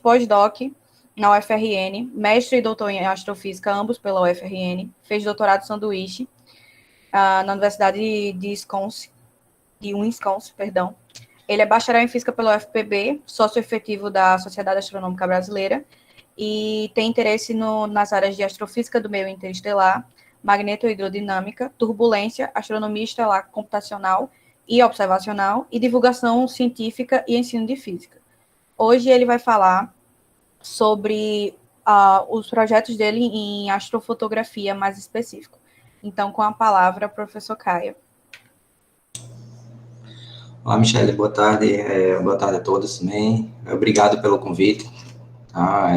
pós-doc na UFRN, mestre e doutor em astrofísica, ambos pela UFRN, fez doutorado sanduíche na Universidade de Wisconsin, perdão. Ele é bacharel em física pela UFPB, sócio efetivo da Sociedade Astronômica Brasileira, e tem interesse nas áreas de astrofísica do meio interestelar, magnetohidrodinâmica, turbulência, astronomia estelar computacional e observacional, e divulgação científica e ensino de física. Hoje ele vai falar sobre os projetos dele em astrofotografia mais específico. Então, com a palavra, professor Caio. Olá, Michele, boa tarde a todos também. Obrigado pelo convite. Tá?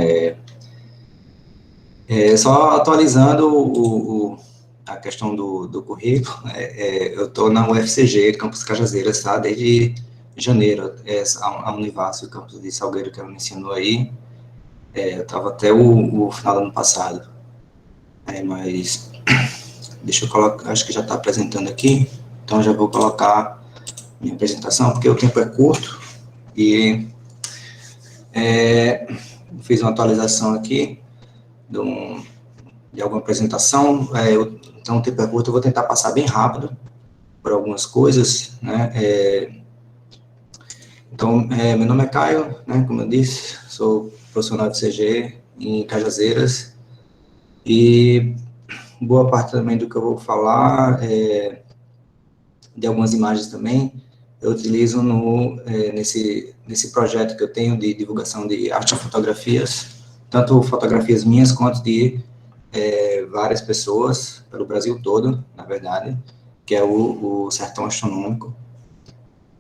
Só atualizando a questão do currículo, eu estou na UFCG, Campus Cajazeiras, tá? Desde janeiro, a Univasso, o campus de Salgueiro que ela mencionou aí, eu estava até o final do ano passado. Mas deixa eu colocar, acho que já está apresentando aqui, então já vou colocar minha apresentação, porque o tempo é curto, e fiz uma atualização aqui de alguma apresentação, então o tempo é curto, eu vou tentar passar bem rápido por algumas coisas, né? Então, meu nome é Caio, né, como eu disse, sou profissional de CG em Cajazeiras, e boa parte também do que eu vou falar, de algumas imagens também, eu utilizo nesse projeto que eu tenho de divulgação de astrofotografias, tanto fotografias minhas quanto de várias pessoas pelo Brasil todo, na verdade, que é o Sertão Astronômico.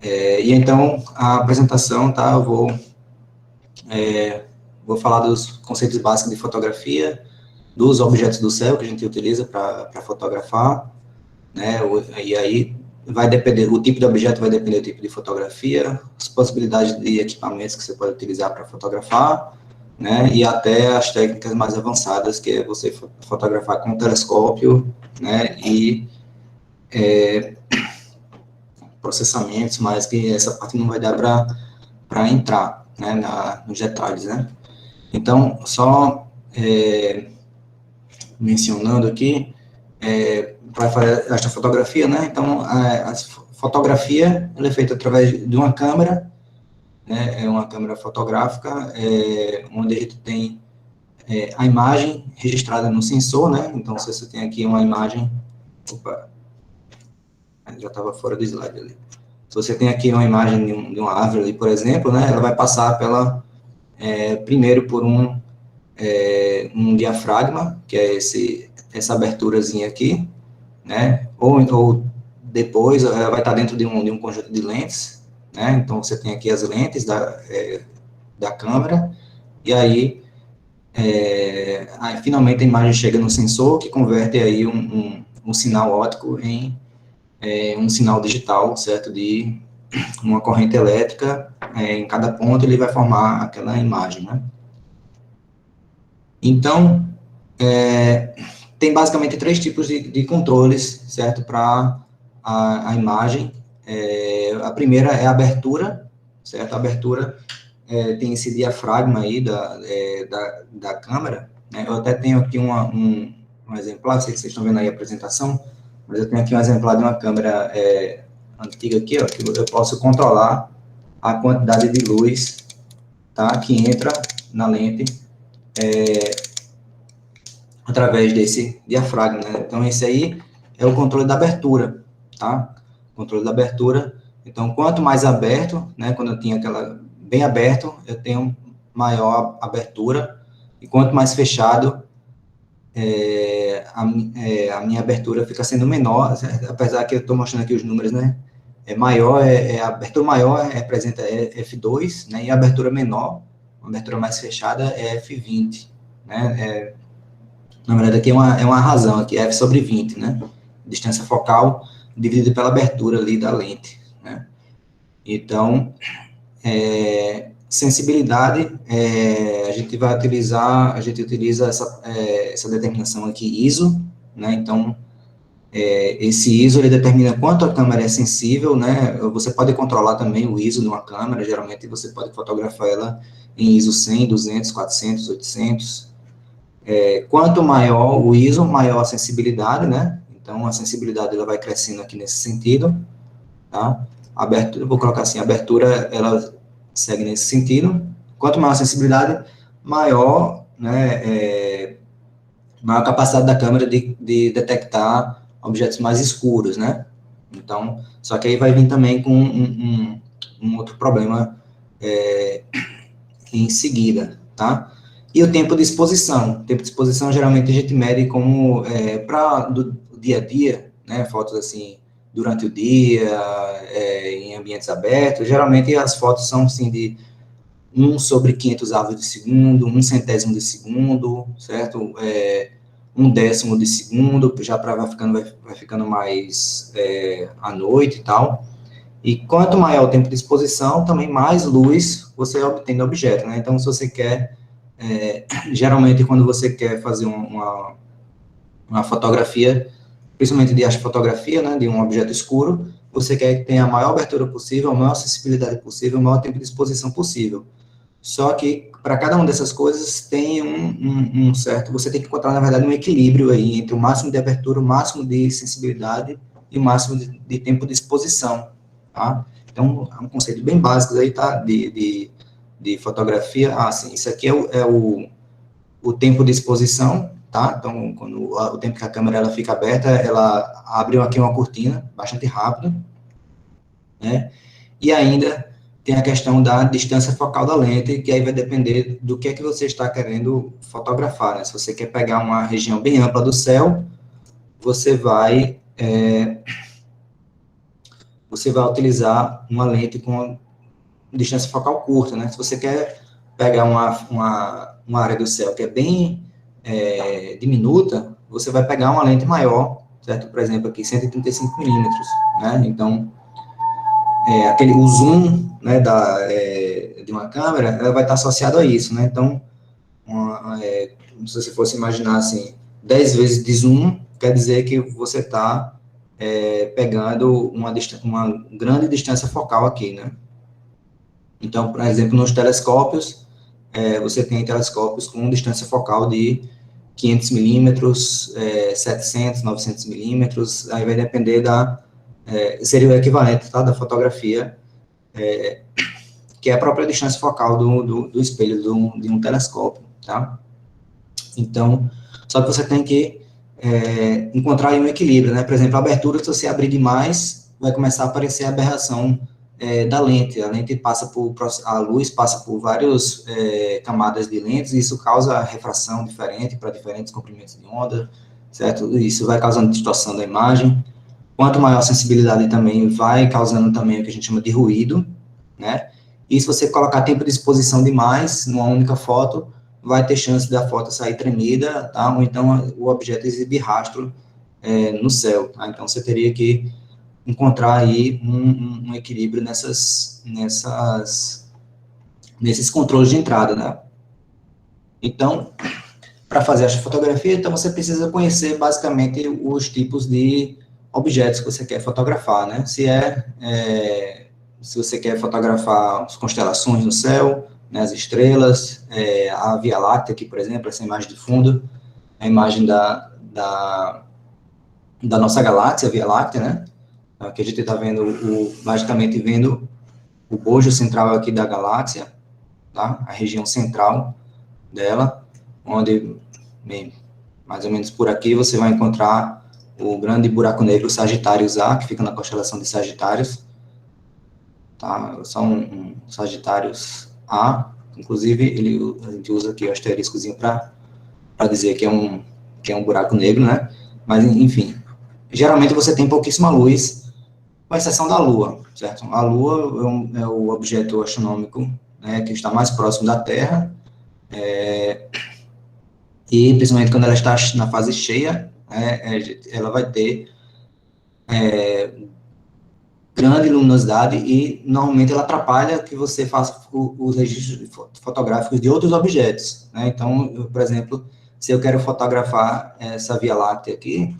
E então, a apresentação, tá, eu vou falar dos conceitos básicos de fotografia, dos objetos do céu que a gente utiliza para fotografar, né, e aí vai depender, o tipo de objeto vai depender do tipo de fotografia, as possibilidades de equipamentos que você pode utilizar para fotografar, né, e até as técnicas mais avançadas, que é você fotografar com um telescópio, né, e processamentos, mas que essa parte não vai dar para entrar, né, nos detalhes, né. Então, só mencionando aqui, para fazer esta fotografia, né, então, a fotografia, ela é feita através de uma câmera, né, é uma câmera fotográfica, onde a gente tem a imagem registrada no sensor, né, então, se você tem aqui uma imagem, já estava fora do slide ali, se você tem aqui uma imagem de uma árvore ali, por exemplo, né, ela vai passar primeiro por um diafragma, que é essa aberturazinha aqui, né, ou depois ela vai estar dentro de um conjunto de lentes, né, então você tem aqui as lentes da câmera, e aí, finalmente a imagem chega no sensor, que converte aí um sinal óptico em um sinal digital, certo, de uma corrente elétrica, em cada ponto ele vai formar aquela imagem, né. Então, tem basicamente 3 tipos de controles, certo, para a imagem. A primeira é a abertura, certo? A abertura tem esse diafragma aí da câmera, né? Eu até tenho aqui um exemplar, não sei se vocês estão vendo aí a apresentação, mas eu tenho aqui um exemplar de uma câmera antiga aqui, ó, que eu posso controlar a quantidade de luz, tá, que entra na lente, através desse diafragma, né? Então, esse aí é o controle da abertura, tá? Controle da abertura. Então, quanto mais aberto, né? Quando eu tinha aquela bem aberto, eu tenho maior abertura, e quanto mais fechado, a minha abertura fica sendo menor, certo? Apesar que eu estou mostrando aqui os números, né? A abertura maior representa F2, né? E a abertura menor, uma abertura mais fechada, é F20, né? Na verdade, aqui é uma razão, aqui é F sobre 20, né? Distância focal dividida pela abertura ali da lente, né? Então, sensibilidade, a gente utiliza essa determinação aqui, ISO, né? Então, Esse ISO, ele determina quanto a câmera é sensível, né? Você pode controlar também o ISO de uma câmera, geralmente você pode fotografar ela em ISO 100, 200, 400, 800. Quanto maior o ISO, maior a sensibilidade, né? Então, a sensibilidade ela vai crescendo aqui nesse sentido, tá? A abertura, vou colocar assim, a abertura, ela segue nesse sentido. Quanto maior a sensibilidade, maior, né, maior capacidade da câmera de detectar objetos mais escuros, né? Então, só que aí vai vir também com um outro problema em seguida, tá? E o tempo de exposição. O tempo de exposição, geralmente, a gente mede como para do dia a dia, né? Fotos, assim, durante o dia, em ambientes abertos. Geralmente, as fotos são, assim, de 1/500º de segundo, 1/100º de segundo, certo? 1/10 de segundo, já vai ficando mais à noite e tal. E quanto maior o tempo de exposição, também mais luz você obtém do objeto, né? Então, se você quer, geralmente, quando você quer fazer uma fotografia, principalmente de astrofotografia, né, de um objeto escuro, você quer que tenha a maior abertura possível, a maior sensibilidade possível, o maior tempo de exposição possível. Só que, para cada uma dessas coisas, tem um certo... Você tem que encontrar, na verdade, um equilíbrio aí entre o máximo de abertura, o máximo de sensibilidade e o máximo de tempo de exposição, tá? Então, é um conceito bem básico aí, tá? De fotografia. Sim, isso aqui é o tempo de exposição, tá? Então, quando o tempo que a câmera ela fica aberta, ela abre aqui uma cortina, bastante rápido, né? E ainda tem a questão da distância focal da lente, que aí vai depender do que é que você está querendo fotografar, né? Se você quer pegar uma região bem ampla do céu, você vai utilizar uma lente com distância focal curta, né? Se você quer pegar uma área do céu que é bem diminuta, você vai pegar uma lente maior, certo? Por exemplo, aqui 135 milímetros, né? Então, o zoom, né, de uma câmera, ela vai estar associado a isso, né? Então, se você fosse imaginar assim, 10 vezes de zoom, quer dizer que você está pegando uma grande distância focal aqui, né? Então, por exemplo, nos telescópios, você tem telescópios com distância focal de 500 milímetros, 700, 900 milímetros, aí vai depender seria o equivalente, tá, da fotografia, que é a própria distância focal do espelho de um telescópio, tá? Então, só que você tem que encontrar aí um equilíbrio, né? Por exemplo, a abertura, se você abrir demais, vai começar a aparecer a aberração da lente. A luz passa por várias camadas de lentes, e isso causa refração diferente para diferentes comprimentos de onda, certo? Isso vai causando distorção da imagem. Quanto maior a sensibilidade também, vai causando também o que a gente chama de ruído, né? E se você colocar tempo de exposição demais numa única foto, vai ter chance da foto sair tremida, tá? Ou então o objeto exibir rastro no céu, tá? Então você teria que encontrar aí um equilíbrio nesses controles de entrada, né? Então, para fazer a fotografia, então você precisa conhecer basicamente os tipos de objetos que você quer fotografar, né? Se você quer fotografar as constelações no céu, né, as estrelas, a Via Láctea aqui, por exemplo, essa imagem de fundo, a imagem da nossa galáxia, a Via Láctea, né? Aqui a gente está vendo, basicamente vendo o bojo central aqui da galáxia, tá? A região central dela, onde, bem, mais ou menos por aqui, você vai encontrar o grande buraco negro Sagitários A, que fica na constelação de Sagitários, tá? Só um Sagitários A, inclusive, a gente usa aqui o asteriscozinho para dizer que é um buraco negro, né? Mas, enfim, geralmente você tem pouquíssima luz, com exceção da Lua, certo? A Lua é o objeto astronômico, né, que está mais próximo da Terra, e principalmente quando ela está na fase cheia, ela vai ter grande luminosidade e normalmente ela atrapalha que você faça os registros fotográficos de outros objetos, né? Então, por exemplo, se eu quero fotografar essa Via Láctea aqui,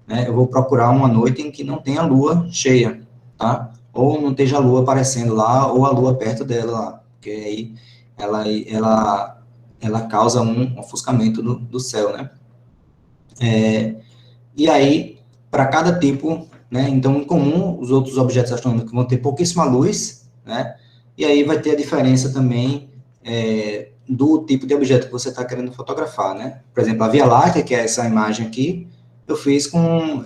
né, eu vou procurar uma noite em que não tenha lua cheia, tá? Ou não esteja a lua aparecendo lá, ou a lua perto dela lá, porque aí ela causa um ofuscamento do céu, né? E aí, para cada tipo, né, então, em comum, os outros objetos astronômicos vão ter pouquíssima luz, né? E aí vai ter a diferença também do tipo de objeto que você está querendo fotografar, né? Por exemplo, a Via Láctea, que é essa imagem aqui, eu fiz com...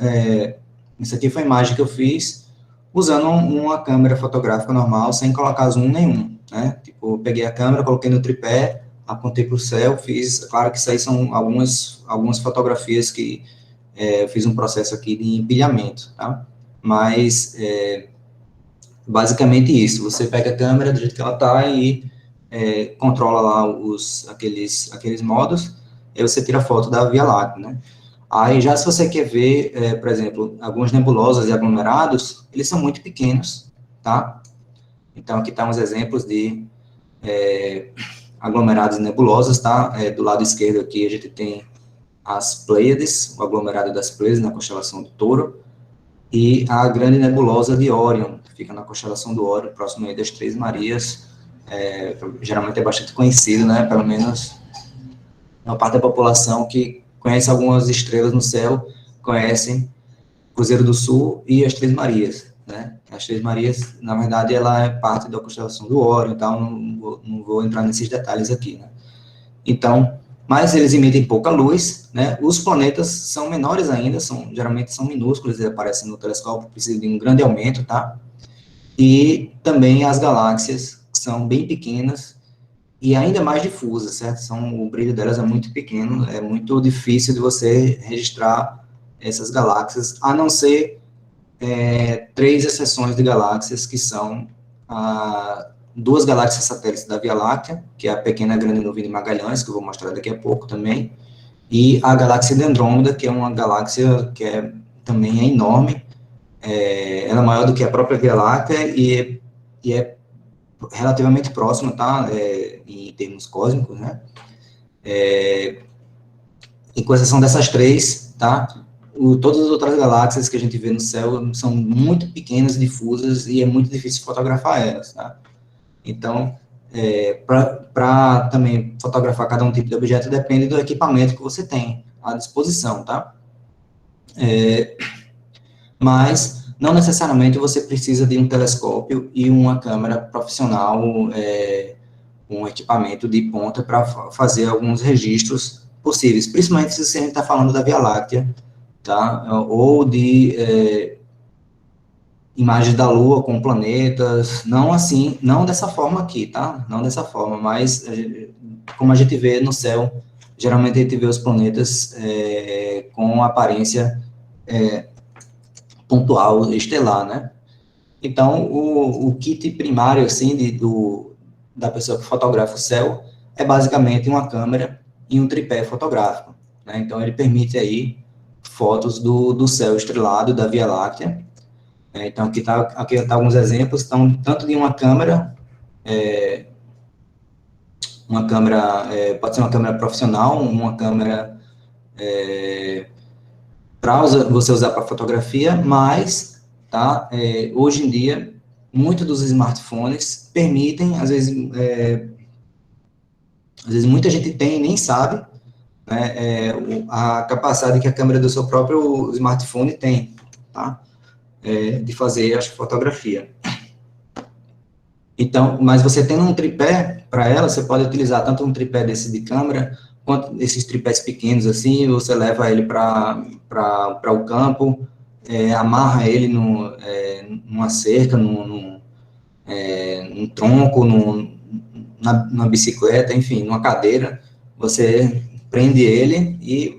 isso aqui foi a imagem que eu fiz usando uma câmera fotográfica normal, sem colocar zoom nenhum, né? Tipo, eu peguei a câmera, coloquei no tripé, apontei para o céu, fiz... Claro que isso aí são algumas fotografias que eu fiz um processo aqui de empilhamento, tá? Mas, basicamente isso, você pega a câmera do jeito que ela está e controla lá aqueles modos, aí você tira a foto da Via Láctea, né? Aí, já se você quer ver, por exemplo, algumas nebulosas e aglomerados, eles são muito pequenos, tá? Então, aqui estão uns exemplos de aglomerados e nebulosas, tá? Do lado esquerdo aqui, a gente tem as Pleiades, o aglomerado das Pleiades na constelação do Touro, e a grande nebulosa de Órion, que fica na constelação do Órion, próximo aí das Três Marias, geralmente é bastante conhecido, né, pelo menos uma parte da população que conhece algumas estrelas no céu, conhecem Cruzeiro do Sul e as Três Marias, né, as Três Marias, na verdade, ela é parte da constelação do Órion, então não vou entrar nesses detalhes aqui, né. Então, mas eles emitem pouca luz, né? Os planetas são menores ainda, geralmente são minúsculos, eles aparecem no telescópio, precisa de um grande aumento, tá? E também as galáxias, que são bem pequenas e ainda mais difusas, certo? O brilho delas é muito pequeno, é muito difícil de você registrar essas galáxias, a não ser três exceções de galáxias, que são duas galáxias satélites da Via Láctea, que é a pequena grande nuvem de Magalhães, que eu vou mostrar daqui a pouco também, e a galáxia de Andrômeda, que é uma galáxia que também é enorme, ela é maior do que a própria Via Láctea e é relativamente próxima, tá, em termos cósmicos, né, e com exceção dessas três, tá, todas as outras galáxias que a gente vê no céu são muito pequenas, difusas, e é muito difícil fotografar elas, tá. Então, para também fotografar cada um tipo de objeto, depende do equipamento que você tem à disposição, tá? Mas, não necessariamente você precisa de um telescópio e uma câmera profissional, um equipamento de ponta para fazer alguns registros possíveis, principalmente se a gente está falando da Via Láctea, tá? Ou de imagens da Lua com planetas, não assim, não dessa forma aqui, tá? Não dessa forma, mas como a gente vê no céu, geralmente a gente vê os planetas com aparência pontual, estelar, né? Então, o kit primário, assim, da pessoa que fotografa o céu é basicamente uma câmera e um tripé fotográfico, né? Então, ele permite aí fotos do céu estrelado da Via Láctea. Então, aqui tá alguns exemplos, tanto de uma câmera, pode ser uma câmera profissional, uma câmera para você usar para fotografia, mas, tá, hoje em dia, muitos dos smartphones permitem, às vezes muita gente tem e nem sabe, né, a capacidade que a câmera do seu próprio smartphone tem, tá? De fazer a fotografia. Então, mas você tendo um tripé para ela, você pode utilizar tanto um tripé desse de câmera, quanto esses tripés pequenos assim, você leva ele para o campo, amarra ele numa cerca, num tronco, numa bicicleta, enfim, numa cadeira, você prende ele e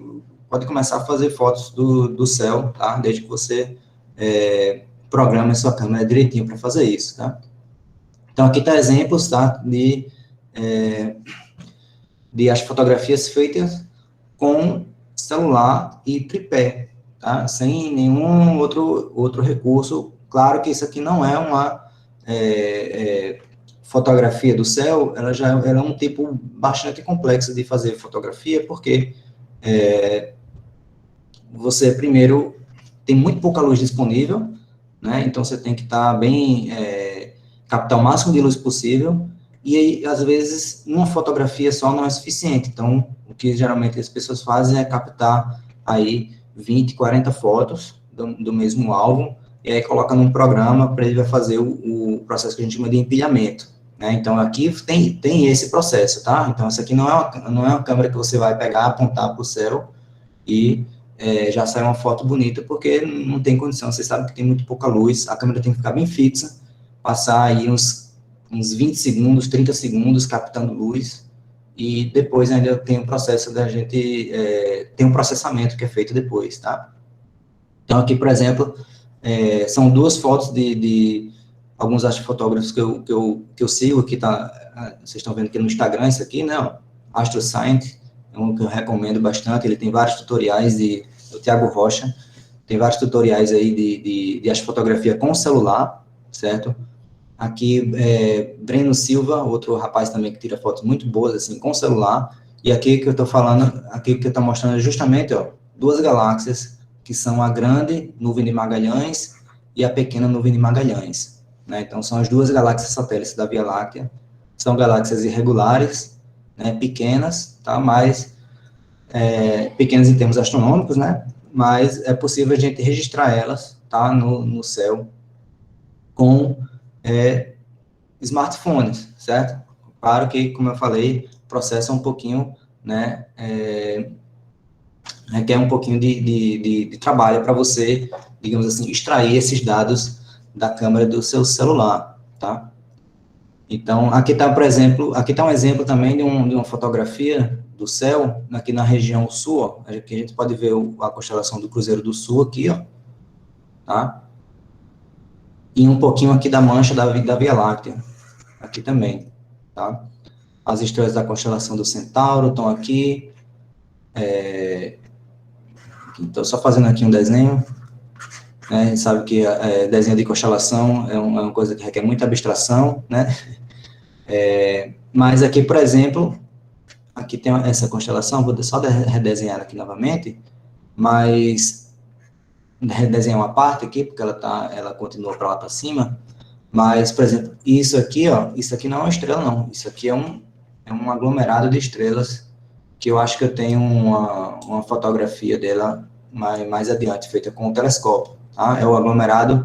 pode começar a fazer fotos do céu, tá? Desde que você programe a sua câmera direitinho para fazer isso, tá? Então, aqui tá exemplos, tá? De as fotografias feitas com celular e tripé, tá? Sem nenhum outro recurso. Claro que isso aqui não é uma fotografia do céu, ela é um tipo bastante complexo de fazer fotografia, porque você primeiro tem muito pouca luz disponível, né? Então você tem que estar bem, captar o máximo de luz possível, e aí, às vezes, uma fotografia só não é suficiente. Então, o que geralmente as pessoas fazem é captar aí 20, 40 fotos do mesmo álbum, e aí coloca num programa para ele vai fazer o processo que a gente chama de empilhamento, né? Então, aqui tem esse processo, tá? Então, essa aqui não é uma câmera que você vai pegar, apontar para o céu e já sai uma foto bonita, porque não tem condição, você sabe que tem muito pouca luz, a câmera tem que ficar bem fixa, passar aí uns 20 segundos, 30 segundos captando luz, e depois ainda tem o processo da gente, tem um processamento que é feito depois, tá? Então, aqui, por exemplo, são duas fotos de alguns astrofotógrafos que eu sigo, aqui vocês estão vendo aqui no Instagram, isso aqui, né, Astro Science, é um que eu recomendo bastante, ele tem vários tutoriais do Thiago Rocha, tem vários tutoriais aí de astrofotografia com celular, certo? Aqui, Breno Silva, outro rapaz também que tira fotos muito boas, assim, com celular, e aqui que eu estou falando, aqui que eu estou mostrando é justamente, ó, duas galáxias, que são a grande nuvem de Magalhães e a pequena nuvem de Magalhães, né? Então, são as duas galáxias satélites da Via Láctea, são galáxias irregulares, né, pequenas, tá? Mas, pequenas em termos astronômicos, né? Mas é possível a gente registrar elas, tá? No céu, com smartphones, certo? Claro que, como eu falei, o processo é um pouquinho, né, requer um pouquinho de trabalho para você, digamos assim, extrair esses dados da câmera do seu celular, tá? Então, aqui está, por exemplo, aqui está um exemplo também de uma fotografia do céu, aqui na região sul, ó, aqui a gente pode ver a constelação do Cruzeiro do Sul aqui, ó, tá? E um pouquinho aqui da mancha da Via Láctea, aqui também, tá? As estrelas da constelação do Centauro estão aqui. Estou só fazendo aqui um desenho. A gente sabe que desenho de constelação é uma coisa que requer muita abstração, né? Mas aqui, por exemplo, aqui tem essa constelação, vou só redesenhar aqui novamente, mas redesenhar uma parte aqui, porque ela continua para lá para cima. Mas, por exemplo, isso aqui, ó, isso aqui não é uma estrela, não. Isso aqui é um aglomerado de estrelas, que eu acho que eu tenho uma fotografia dela mais adiante, feita com o telescópio, tá? É o aglomerado,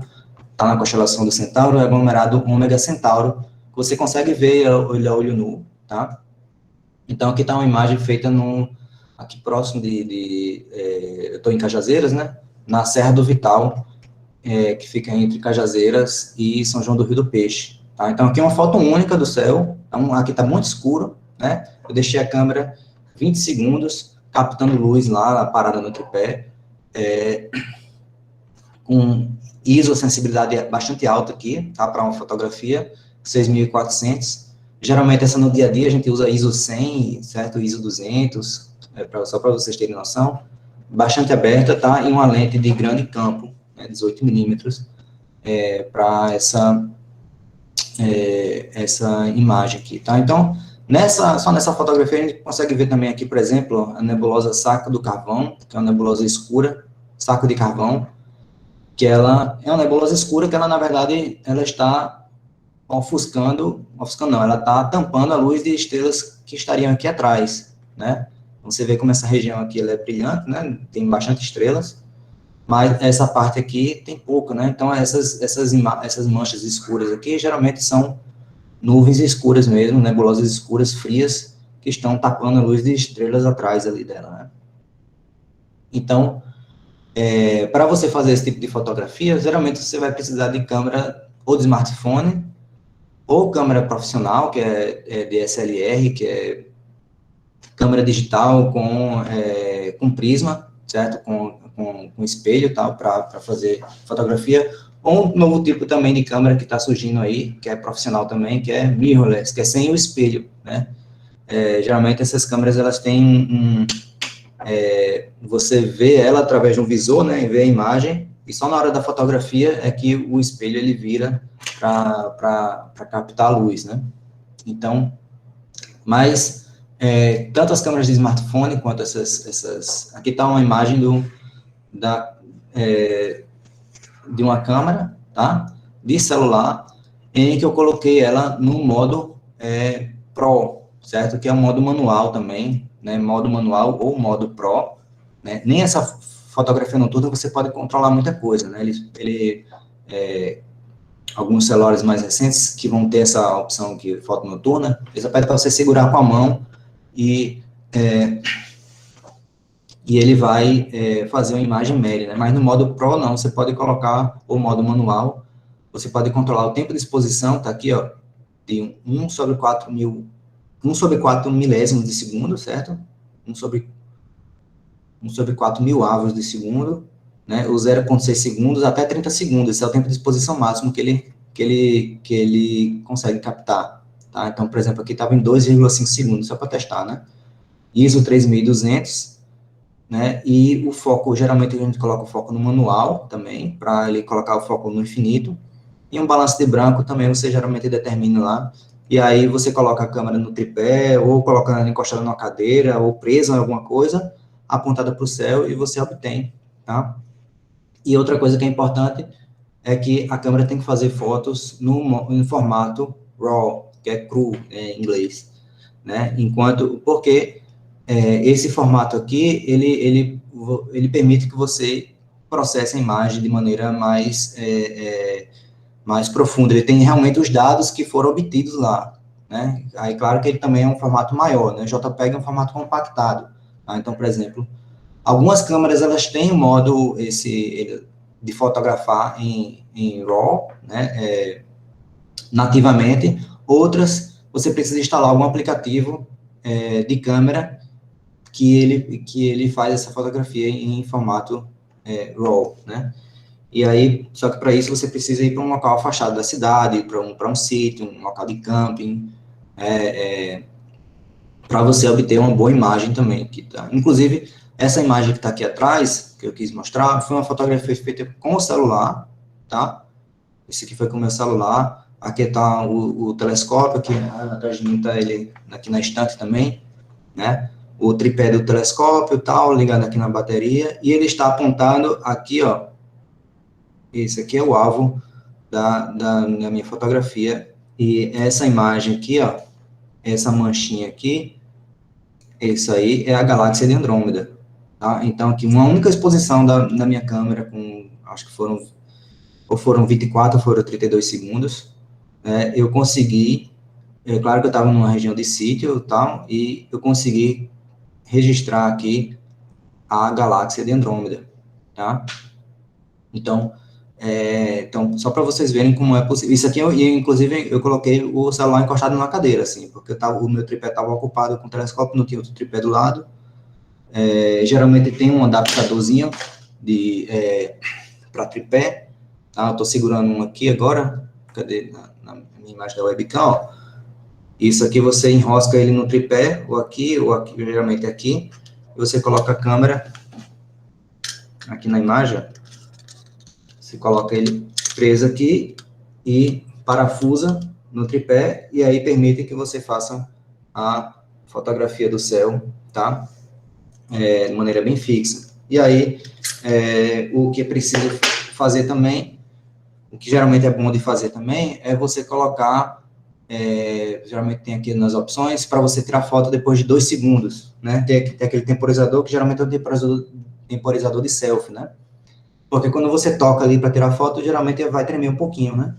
tá na constelação do Centauro, é o aglomerado Ômega Centauro, que você consegue ver ele a olho nu, tá? Então, aqui está uma imagem feita aqui próximo eu estou em Cajazeiras, né? Na Serra do Vital, que fica entre Cajazeiras e São João do Rio do Peixe, tá? Então, aqui é uma foto única do céu, aqui está muito escuro, né? Eu deixei a câmera 20 segundos, captando luz lá, parada no tripé, com ISO, sensibilidade bastante alta aqui, tá? Para uma fotografia, 6.400. Geralmente, essa no dia a dia, a gente usa ISO 100, certo? ISO 200, só para vocês terem noção. Bastante aberta, tá? E uma lente de grande campo, 18 milímetros, para essa imagem aqui, tá? Então, só nessa fotografia, a gente consegue ver também aqui, por exemplo, a nebulosa Saco do Carvão, que é uma nebulosa escura, Saco de Carvão, que ela é uma nebulosa escura que ela, na verdade, ela está ofuscando não, ela está tampando a luz de estrelas que estariam aqui atrás, né? Você vê como essa região aqui ela é brilhante, né? Tem bastante estrelas, mas essa parte aqui tem pouco, né? Então, essas manchas escuras aqui, geralmente são nuvens escuras mesmo, nebulosas escuras, frias, que estão tapando a luz de estrelas atrás ali dela, né? Então, para você fazer esse tipo de fotografia, geralmente você vai precisar de câmera ou de smartphone, ou câmera profissional, que é DSLR, que é câmera digital com prisma, certo? Com espelho e tal, para fazer fotografia, ou um novo tipo também de câmera que está surgindo aí, que é profissional também, que é mirrorless, que é sem o espelho, né? Geralmente essas câmeras, elas têm você vê ela através de um visor, né, e vê a imagem, e só na hora da fotografia é que o espelho ele vira para captar a luz, né? Então, mas tanto as câmeras de smartphone quanto aqui está uma imagem de uma câmera, tá? De celular, em que eu coloquei ela no modo Pro, certo? Que é um modo manual também, né? Modo manual ou modo Pro, né? Nem essa fotografia noturna você pode controlar muita coisa, né? Alguns celulares mais recentes que vão ter essa opção de foto noturna, eles pedem para você segurar com a mão e ele vai fazer uma imagem média, né? Mas no modo Pro, não, você pode colocar o modo manual, você pode controlar o tempo de exposição, tá aqui, ó, de 1 sobre 4 milésimos de segundo, certo? 1 sobre 4 mil avos de segundo, né? O 0,6 segundos até 30 segundos, esse é o tempo de exposição máximo que ele consegue captar, tá? Então, por exemplo, aqui estava em 2,5 segundos, só para testar, né? ISO 3200, né? E o foco, geralmente a gente coloca o foco no manual também, para ele colocar o foco no infinito. E um balanço de branco também você geralmente determina lá. E aí você coloca a câmera no tripé, ou coloca ela encostada numa cadeira, ou presa em alguma coisa, apontada para o céu, e você obtém, tá? E outra coisa que é importante é que a câmera tem que fazer fotos no formato RAW, que é cru em inglês, né? Porque esse formato aqui, ele permite que você processe a imagem de maneira mais profunda. Ele tem realmente os dados que foram obtidos lá, né? Aí, claro que ele também é um formato maior, né? JPEG é um formato compactado, tá? Então, por exemplo, algumas câmeras, elas têm o modo de fotografar em RAW, né? Nativamente. Outras, você precisa instalar algum aplicativo de câmera que ele faz essa fotografia em formato RAW, né? E aí, só que para isso você precisa ir para um local afastado da cidade, para um sítio, um local de camping, para você obter uma boa imagem também. Inclusive, essa imagem que está aqui atrás, que eu quis mostrar, foi uma fotografia feita com o celular, tá? Esse aqui foi com o meu celular. Aqui está o telescópio, aqui atrás de mim está ele aqui na estante também, né? O tripé do telescópio, tal, ligado aqui na bateria, e ele está apontando aqui, ó. Esse aqui é o alvo da minha fotografia, e essa imagem aqui, ó, essa manchinha aqui, isso aí é a galáxia de Andrômeda, tá? Então, aqui, uma única exposição da minha câmera, acho que foram 24 ou foram 32 segundos, eu consegui, claro que eu estava numa região de sítio e tal, e eu consegui registrar aqui a galáxia de Andrômeda, tá? Então, só para vocês verem como é possível. Isso aqui, inclusive, eu coloquei o celular encostado na cadeira, assim, porque o meu tripé estava ocupado com o telescópio, não tinha outro tripé do lado. Geralmente tem um adaptadorzinho para tripé, tá? Eu estou segurando um aqui agora, cadê? Na minha imagem da webcam, ó. Isso aqui você enrosca ele no tripé, ou aqui, geralmente aqui, e você coloca a câmera aqui na imagem, você coloca ele preso aqui e parafusa no tripé, e aí permite que você faça a fotografia do céu, tá? De maneira bem fixa. E aí, o que é preciso fazer também, o que geralmente é bom de fazer também, é você colocar, geralmente tem aqui nas opções, para você tirar foto depois de 2 segundos, né? Tem aquele temporizador, que geralmente é o temporizador de selfie, né? Porque quando você toca ali para tirar foto, geralmente vai tremer um pouquinho, né?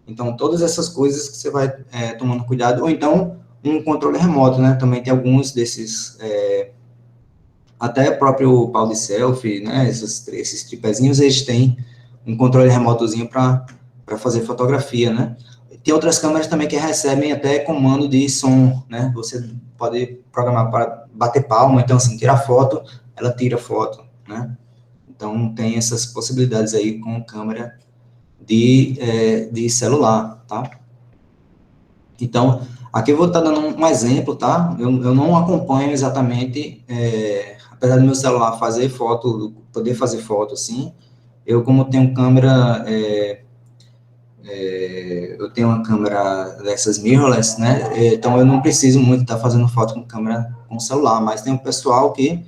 Então, todas essas coisas que você vai tomando cuidado, ou então um controle remoto, né? Também tem alguns desses, até próprio pau de selfie, né? Esses tripézinhos, eles têm um controle remotozinho para fazer fotografia, né? Tem outras câmeras também que recebem até comando de som, né? Você pode programar para bater palma, então, assim, tirar foto, ela tira foto, né? Então, tem essas possibilidades aí com câmera de celular, tá? Então, aqui eu vou estar dando um exemplo, tá? Eu não acompanho exatamente, apesar do meu celular fazer foto, poder fazer foto, assim, eu, como tenho câmera, eu tenho uma câmera dessas mirrorless, né? Então, eu não preciso muito estar fazendo foto com câmera com celular, mas tem um pessoal que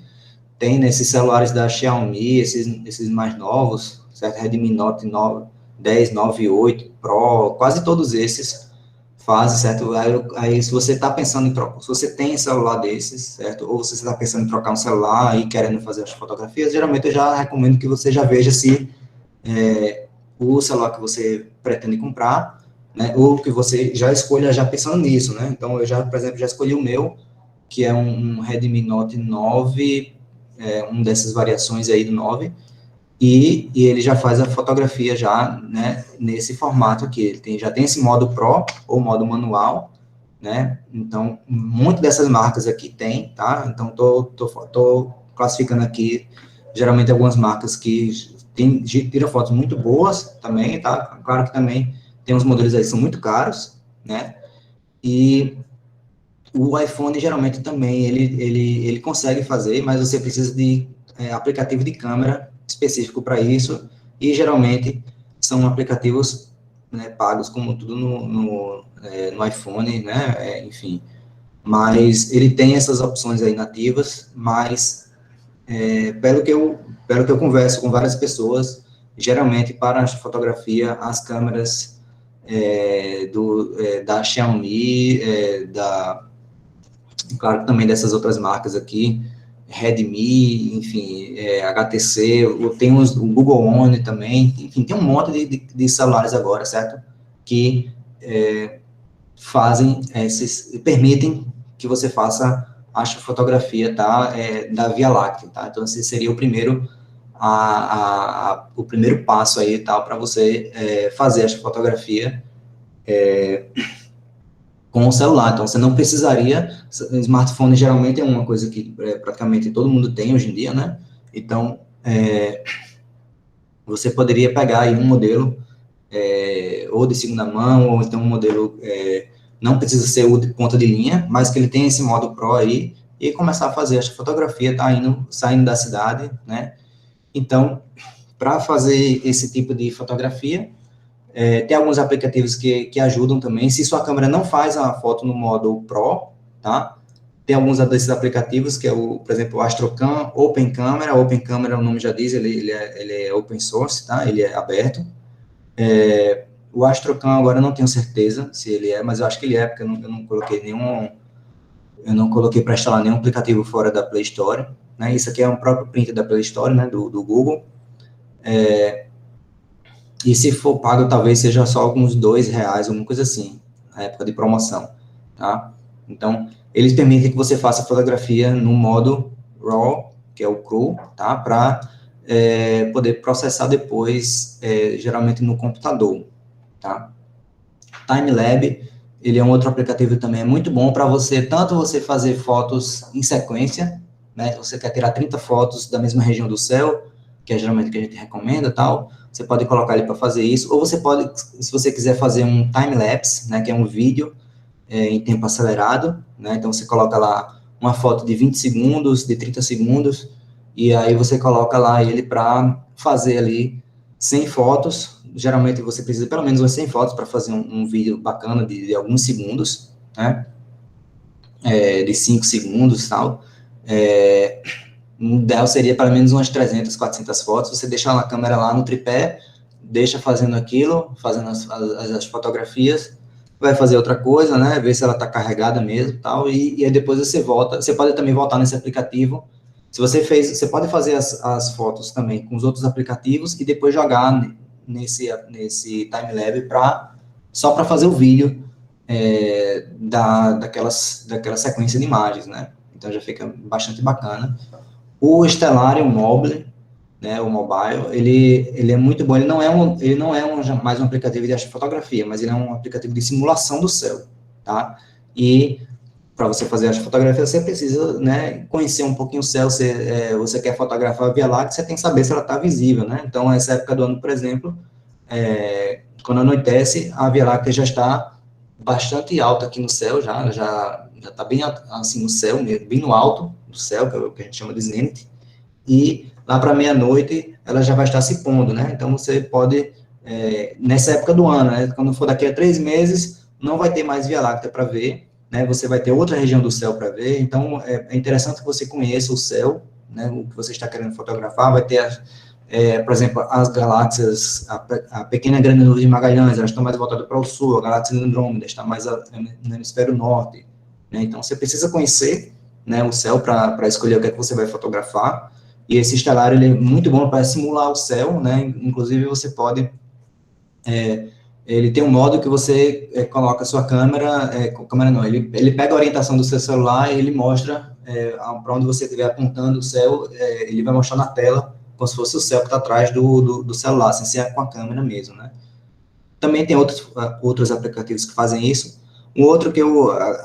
tem nesses celulares da Xiaomi, esses mais novos, certo? Redmi Note 9, 10, 9, 8 Pro, quase todos esses fazem, certo? Aí se você está pensando em trocar, se você tem celular desses, certo? Ou se você está pensando em trocar um celular e querendo fazer as fotografias, geralmente eu já recomendo que você já veja se o celular que você pretende comprar, né? Ou que você já escolha já pensando nisso, né? Então eu já, por exemplo, já escolhi o meu, que é um Redmi Note 9, um dessas variações aí do 9, e ele já faz a fotografia já, né, nesse formato aqui. Ele já tem esse modo Pro ou modo manual, né? Então, muitas dessas marcas aqui tem, tá? Então, tô classificando aqui, geralmente, algumas marcas que tiram fotos muito boas também, tá? Claro que também tem uns modelos aí que são muito caros, né? E o iPhone, geralmente, também, ele consegue fazer, mas você precisa de aplicativo de câmera específico para isso, e, geralmente, são aplicativos, né, pagos, como tudo no iPhone, né, enfim. Mas ele tem essas opções aí nativas, mas, pelo que eu converso com várias pessoas, geralmente, para a fotografia, as câmeras da Xiaomi, claro que também dessas outras marcas aqui, Redmi, enfim, HTC, tem o Google One também, enfim, tem um monte de celulares agora, certo? Que permitem que você faça a fotografia, tá? Da Via Láctea, tá? Então, esse seria o primeiro, o primeiro passo aí, tal, para você fazer a fotografia com o celular. Então, você não precisaria, smartphone geralmente é uma coisa que praticamente todo mundo tem hoje em dia, né? Então, você poderia pegar aí um modelo, ou de segunda mão, ou então um modelo, não precisa ser o de ponta de linha, mas que ele tem esse modo Pro aí, e começar a fazer essa fotografia, tá saindo da cidade, né? Então, para fazer esse tipo de fotografia, tem alguns aplicativos que ajudam também. Se sua câmera não faz a foto no modo Pro, tá? Tem alguns desses aplicativos, que é por exemplo, o Astrocam, Open Camera. Open Camera, o nome já diz, ele é open source, tá? Ele é aberto. O Astrocam, agora eu não tenho certeza se ele mas eu acho que ele porque eu não coloquei eu não coloquei para instalar nenhum aplicativo fora da Play Store, né? Isso aqui é um próprio print da Play Store, né? Do Google. E se for pago, talvez seja só alguns R$2, alguma coisa assim, na época de promoção, tá? Então, eles permitem que você faça fotografia no modo RAW, que é o cru, tá? Para poder processar depois, geralmente no computador, tá? Timelab, ele é um outro aplicativo também, é muito bom para tanto você fazer fotos em sequência, né? Você quer tirar 30 fotos da mesma região do céu, que é geralmente o que a gente recomenda, tal. Você pode colocar ele para fazer isso, ou você pode, se você quiser fazer um time-lapse, né, que é um vídeo em tempo acelerado, né, então você coloca lá uma foto de 20 segundos, de 30 segundos, e aí você coloca lá ele para fazer ali 100 fotos, geralmente você precisa pelo menos umas 100 fotos para fazer um vídeo bacana de alguns segundos, né, de 5 segundos e tal. O ideal seria pelo menos umas 300, 400 fotos, você deixa a câmera lá no tripé, deixa fazendo aquilo, fazendo as fotografias, vai fazer outra coisa, né, ver se ela está carregada mesmo, tal, e aí depois você volta, você pode também voltar nesse aplicativo, você pode fazer as fotos também com os outros aplicativos e depois jogar nesse Timelab só para fazer o vídeo daquela sequência de imagens, né, então já fica bastante bacana. O Stellarium Mobile, né, o mobile, ele é muito bom. Ele não é mais um aplicativo de fotografia, mas ele é um aplicativo de simulação do céu, tá? E para você fazer a fotografia, você precisa, né, conhecer um pouquinho o céu. Você quer fotografar a Via Láctea, você tem que saber se ela está visível, né? Então, essa época do ano, por exemplo, quando anoitece, a Via Láctea já está bastante alta aqui no céu, já está bem assim no céu, bem no alto do céu, que é o que a gente chama de zênite, e lá para meia-noite ela já vai estar se pondo, né? Então você pode, nessa época do ano, né? Quando for daqui a 3 meses, não vai ter mais Via Láctea para ver, né? Você vai ter outra região do céu para ver, então é interessante que você conheça o céu, né, o que você está querendo fotografar, vai ter, por exemplo, as galáxias, a pequena grande nuvem de Magalhães, elas estão mais voltadas para o sul, a galáxia de Andrômeda está mais no hemisfério norte, né, então você precisa conhecer, né, o céu para escolher o que é que você vai fotografar, e esse estelar, ele é muito bom para simular o céu, né, inclusive você pode, ele tem um modo que você coloca a sua câmera, câmera não, ele pega a orientação do seu celular e ele mostra para onde você estiver apontando o céu, ele vai mostrar na tela, como se fosse o céu que está atrás do celular, sem ser com a câmera mesmo, né. Também tem outros aplicativos que fazem isso. Um outro que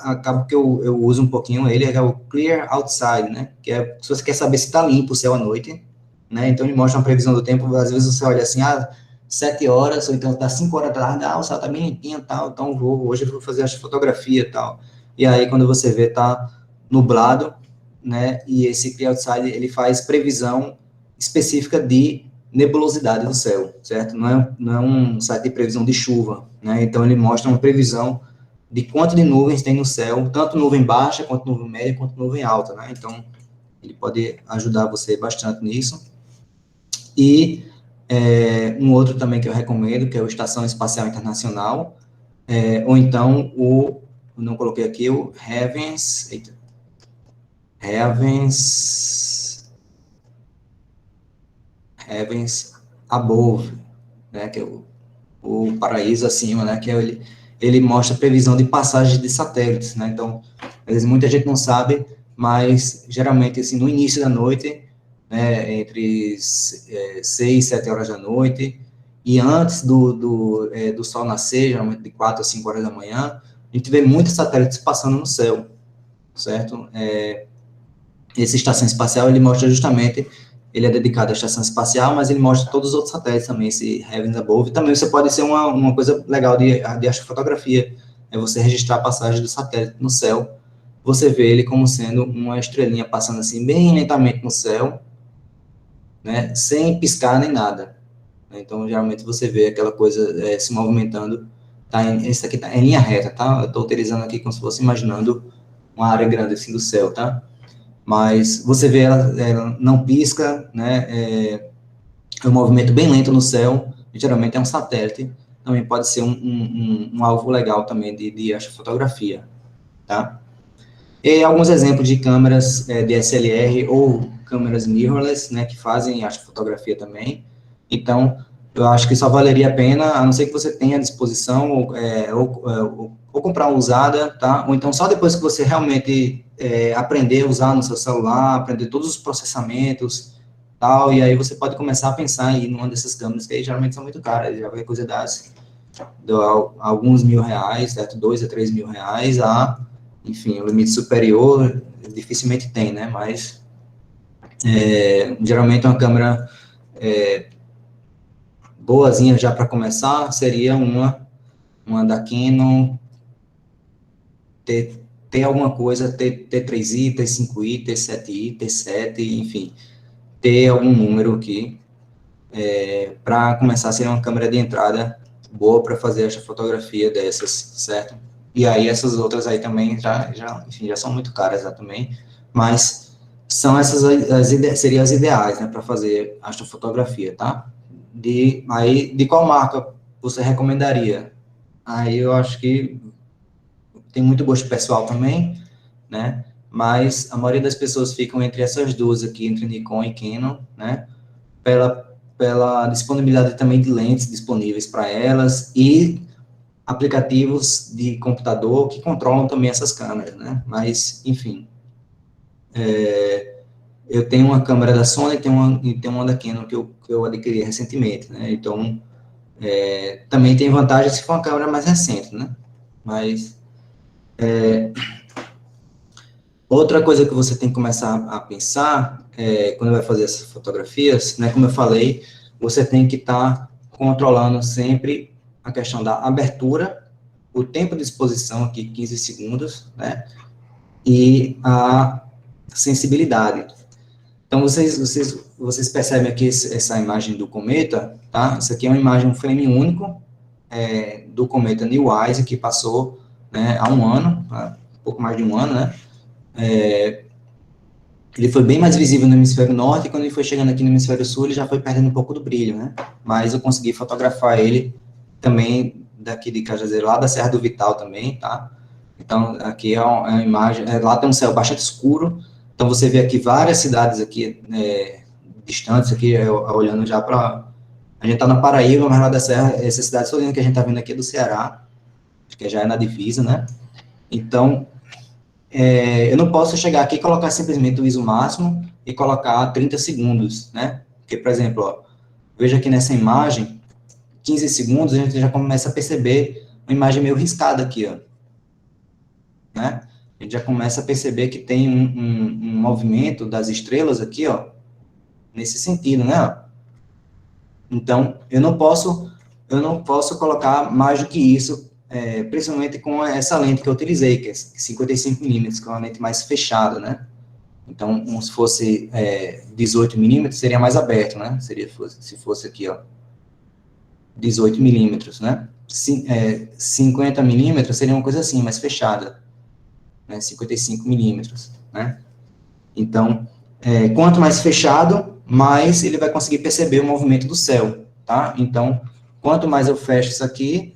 acabo que eu uso um pouquinho ele é o Clear Outside, né, que é se você quer saber se está limpo o céu à noite, né, então ele mostra uma previsão do tempo, às vezes você olha assim, 7 horas, ou então dá 5 horas da tarde, o céu está bem limpinho e tal, então hoje eu vou fazer essa fotografia e tal. E aí, quando você vê, tá nublado, né, e esse Clear Outside, ele faz previsão específica de nebulosidade do céu, certo? Não é um site de previsão de chuva, né? Então, ele mostra uma previsão de quanto de nuvens tem no céu, tanto nuvem baixa, quanto nuvem média, quanto nuvem alta, né? Então, ele pode ajudar você bastante nisso. E um outro também que eu recomendo, que é o Estação Espacial Internacional, ou então não coloquei aqui, o Heavens Above, né, que é o paraíso acima, né, que ele mostra previsão de passagem de satélites, né, então, às vezes muita gente não sabe, mas geralmente, assim, no início da noite, né, entre 6, 7 horas da noite, e antes do sol nascer, geralmente de 4 a 5 horas da manhã, a gente vê muitos satélites passando no céu, certo? Essa estação espacial, ele mostra justamente, ele é dedicado à estação espacial, mas ele mostra todos os outros satélites também, esse Heavens Above. Também você pode ser uma coisa legal de astrofotografia, é você registrar a passagem do satélite no céu, você vê ele como sendo uma estrelinha passando assim, bem lentamente no céu, né, sem piscar nem nada. Então, geralmente você vê aquela coisa se movimentando, esse aqui tá em linha reta, tá? Eu estou utilizando aqui como se fosse imaginando uma área grande assim do céu, tá? Mas você vê ela não pisca, né, é um movimento bem lento no céu, geralmente é um satélite, também pode ser um alvo legal também de astrofotografia, tá? E alguns exemplos de câmeras DSLR ou câmeras mirrorless, né, que fazem astrofotografia também, então, eu acho que só valeria a pena, a não ser que você tenha à disposição, ou comprar uma usada, tá? Ou então, só depois que você realmente aprender a usar no seu celular, aprender todos os processamentos, tal, e aí você pode começar a pensar em uma dessas câmeras, que aí geralmente são muito caras, já vai coisa de alguns R$ 1.000, certo? 2 a 3 mil reais, enfim, o limite superior dificilmente tem, né? Mas, geralmente uma câmera boazinha já para começar seria uma da Canon T alguma coisa, T3i, T5i, T7i, T7, enfim, ter algum número aqui, para começar a ser uma câmera de entrada boa para fazer essa fotografia dessas, certo? E aí essas outras aí também enfim, já são muito caras já também, mas são essas seriam as ideais, né, para fazer astrofotografia, tá? De qual marca você recomendaria? Aí eu acho que tem muito gosto pessoal também, né? Mas a maioria das pessoas ficam entre essas duas aqui, entre Nikon e Canon, né? Pela disponibilidade também de lentes disponíveis para elas e aplicativos de computador que controlam também essas câmeras, né? Mas, enfim, eu tenho uma câmera da Sony e tenho uma da Canon que eu adquiri recentemente, né? Então, também tem vantagem se for uma câmera mais recente, né? Mas outra coisa que você tem que começar a pensar quando vai fazer essas fotografias, né? Como eu falei, você tem que estar controlando sempre a questão da abertura, o tempo de exposição aqui, 15 segundos, né? E a sensibilidade. Então, vocês percebem aqui essa imagem do cometa, tá? Isso aqui é uma imagem, um frame único do cometa Neowise, que passou, né, há um ano, um pouco mais de um ano, né? ele foi bem mais visível no hemisfério norte, e quando ele foi chegando aqui no hemisfério sul, ele já foi perdendo um pouco do brilho, né? Mas eu consegui fotografar ele também daqui de Cajazeiro, lá da Serra do Vital também, tá? Então, aqui é uma imagem, lá tem um céu bastante escuro, então você vê aqui várias cidades aqui, distantes aqui, olhando já para... A gente tá na Paraíba, mas lá da Serra, essa cidade toda que a gente tá vendo aqui é do Ceará, que já é na divisa, né? Então, eu não posso chegar aqui e colocar simplesmente o ISO máximo e colocar 30 segundos, né? Porque, por exemplo, ó, veja aqui nessa imagem, 15 segundos, a gente já começa a perceber uma imagem meio riscada aqui, ó, né? A gente já começa a perceber que tem um movimento das estrelas aqui, ó, nesse sentido, né? Então, eu não posso colocar mais do que isso, principalmente com essa lente que eu utilizei, que é 55 milímetros, que é uma lente mais fechada, né? Então, se fosse 18 milímetros, seria mais aberto, né? Se fosse aqui, ó, 18 milímetros, né? 50 milímetros seria uma coisa assim, mais fechada, né? 55 milímetros, né? Então, quanto mais fechado, mais ele vai conseguir perceber o movimento do céu, tá? Então, quanto mais eu fecho isso aqui,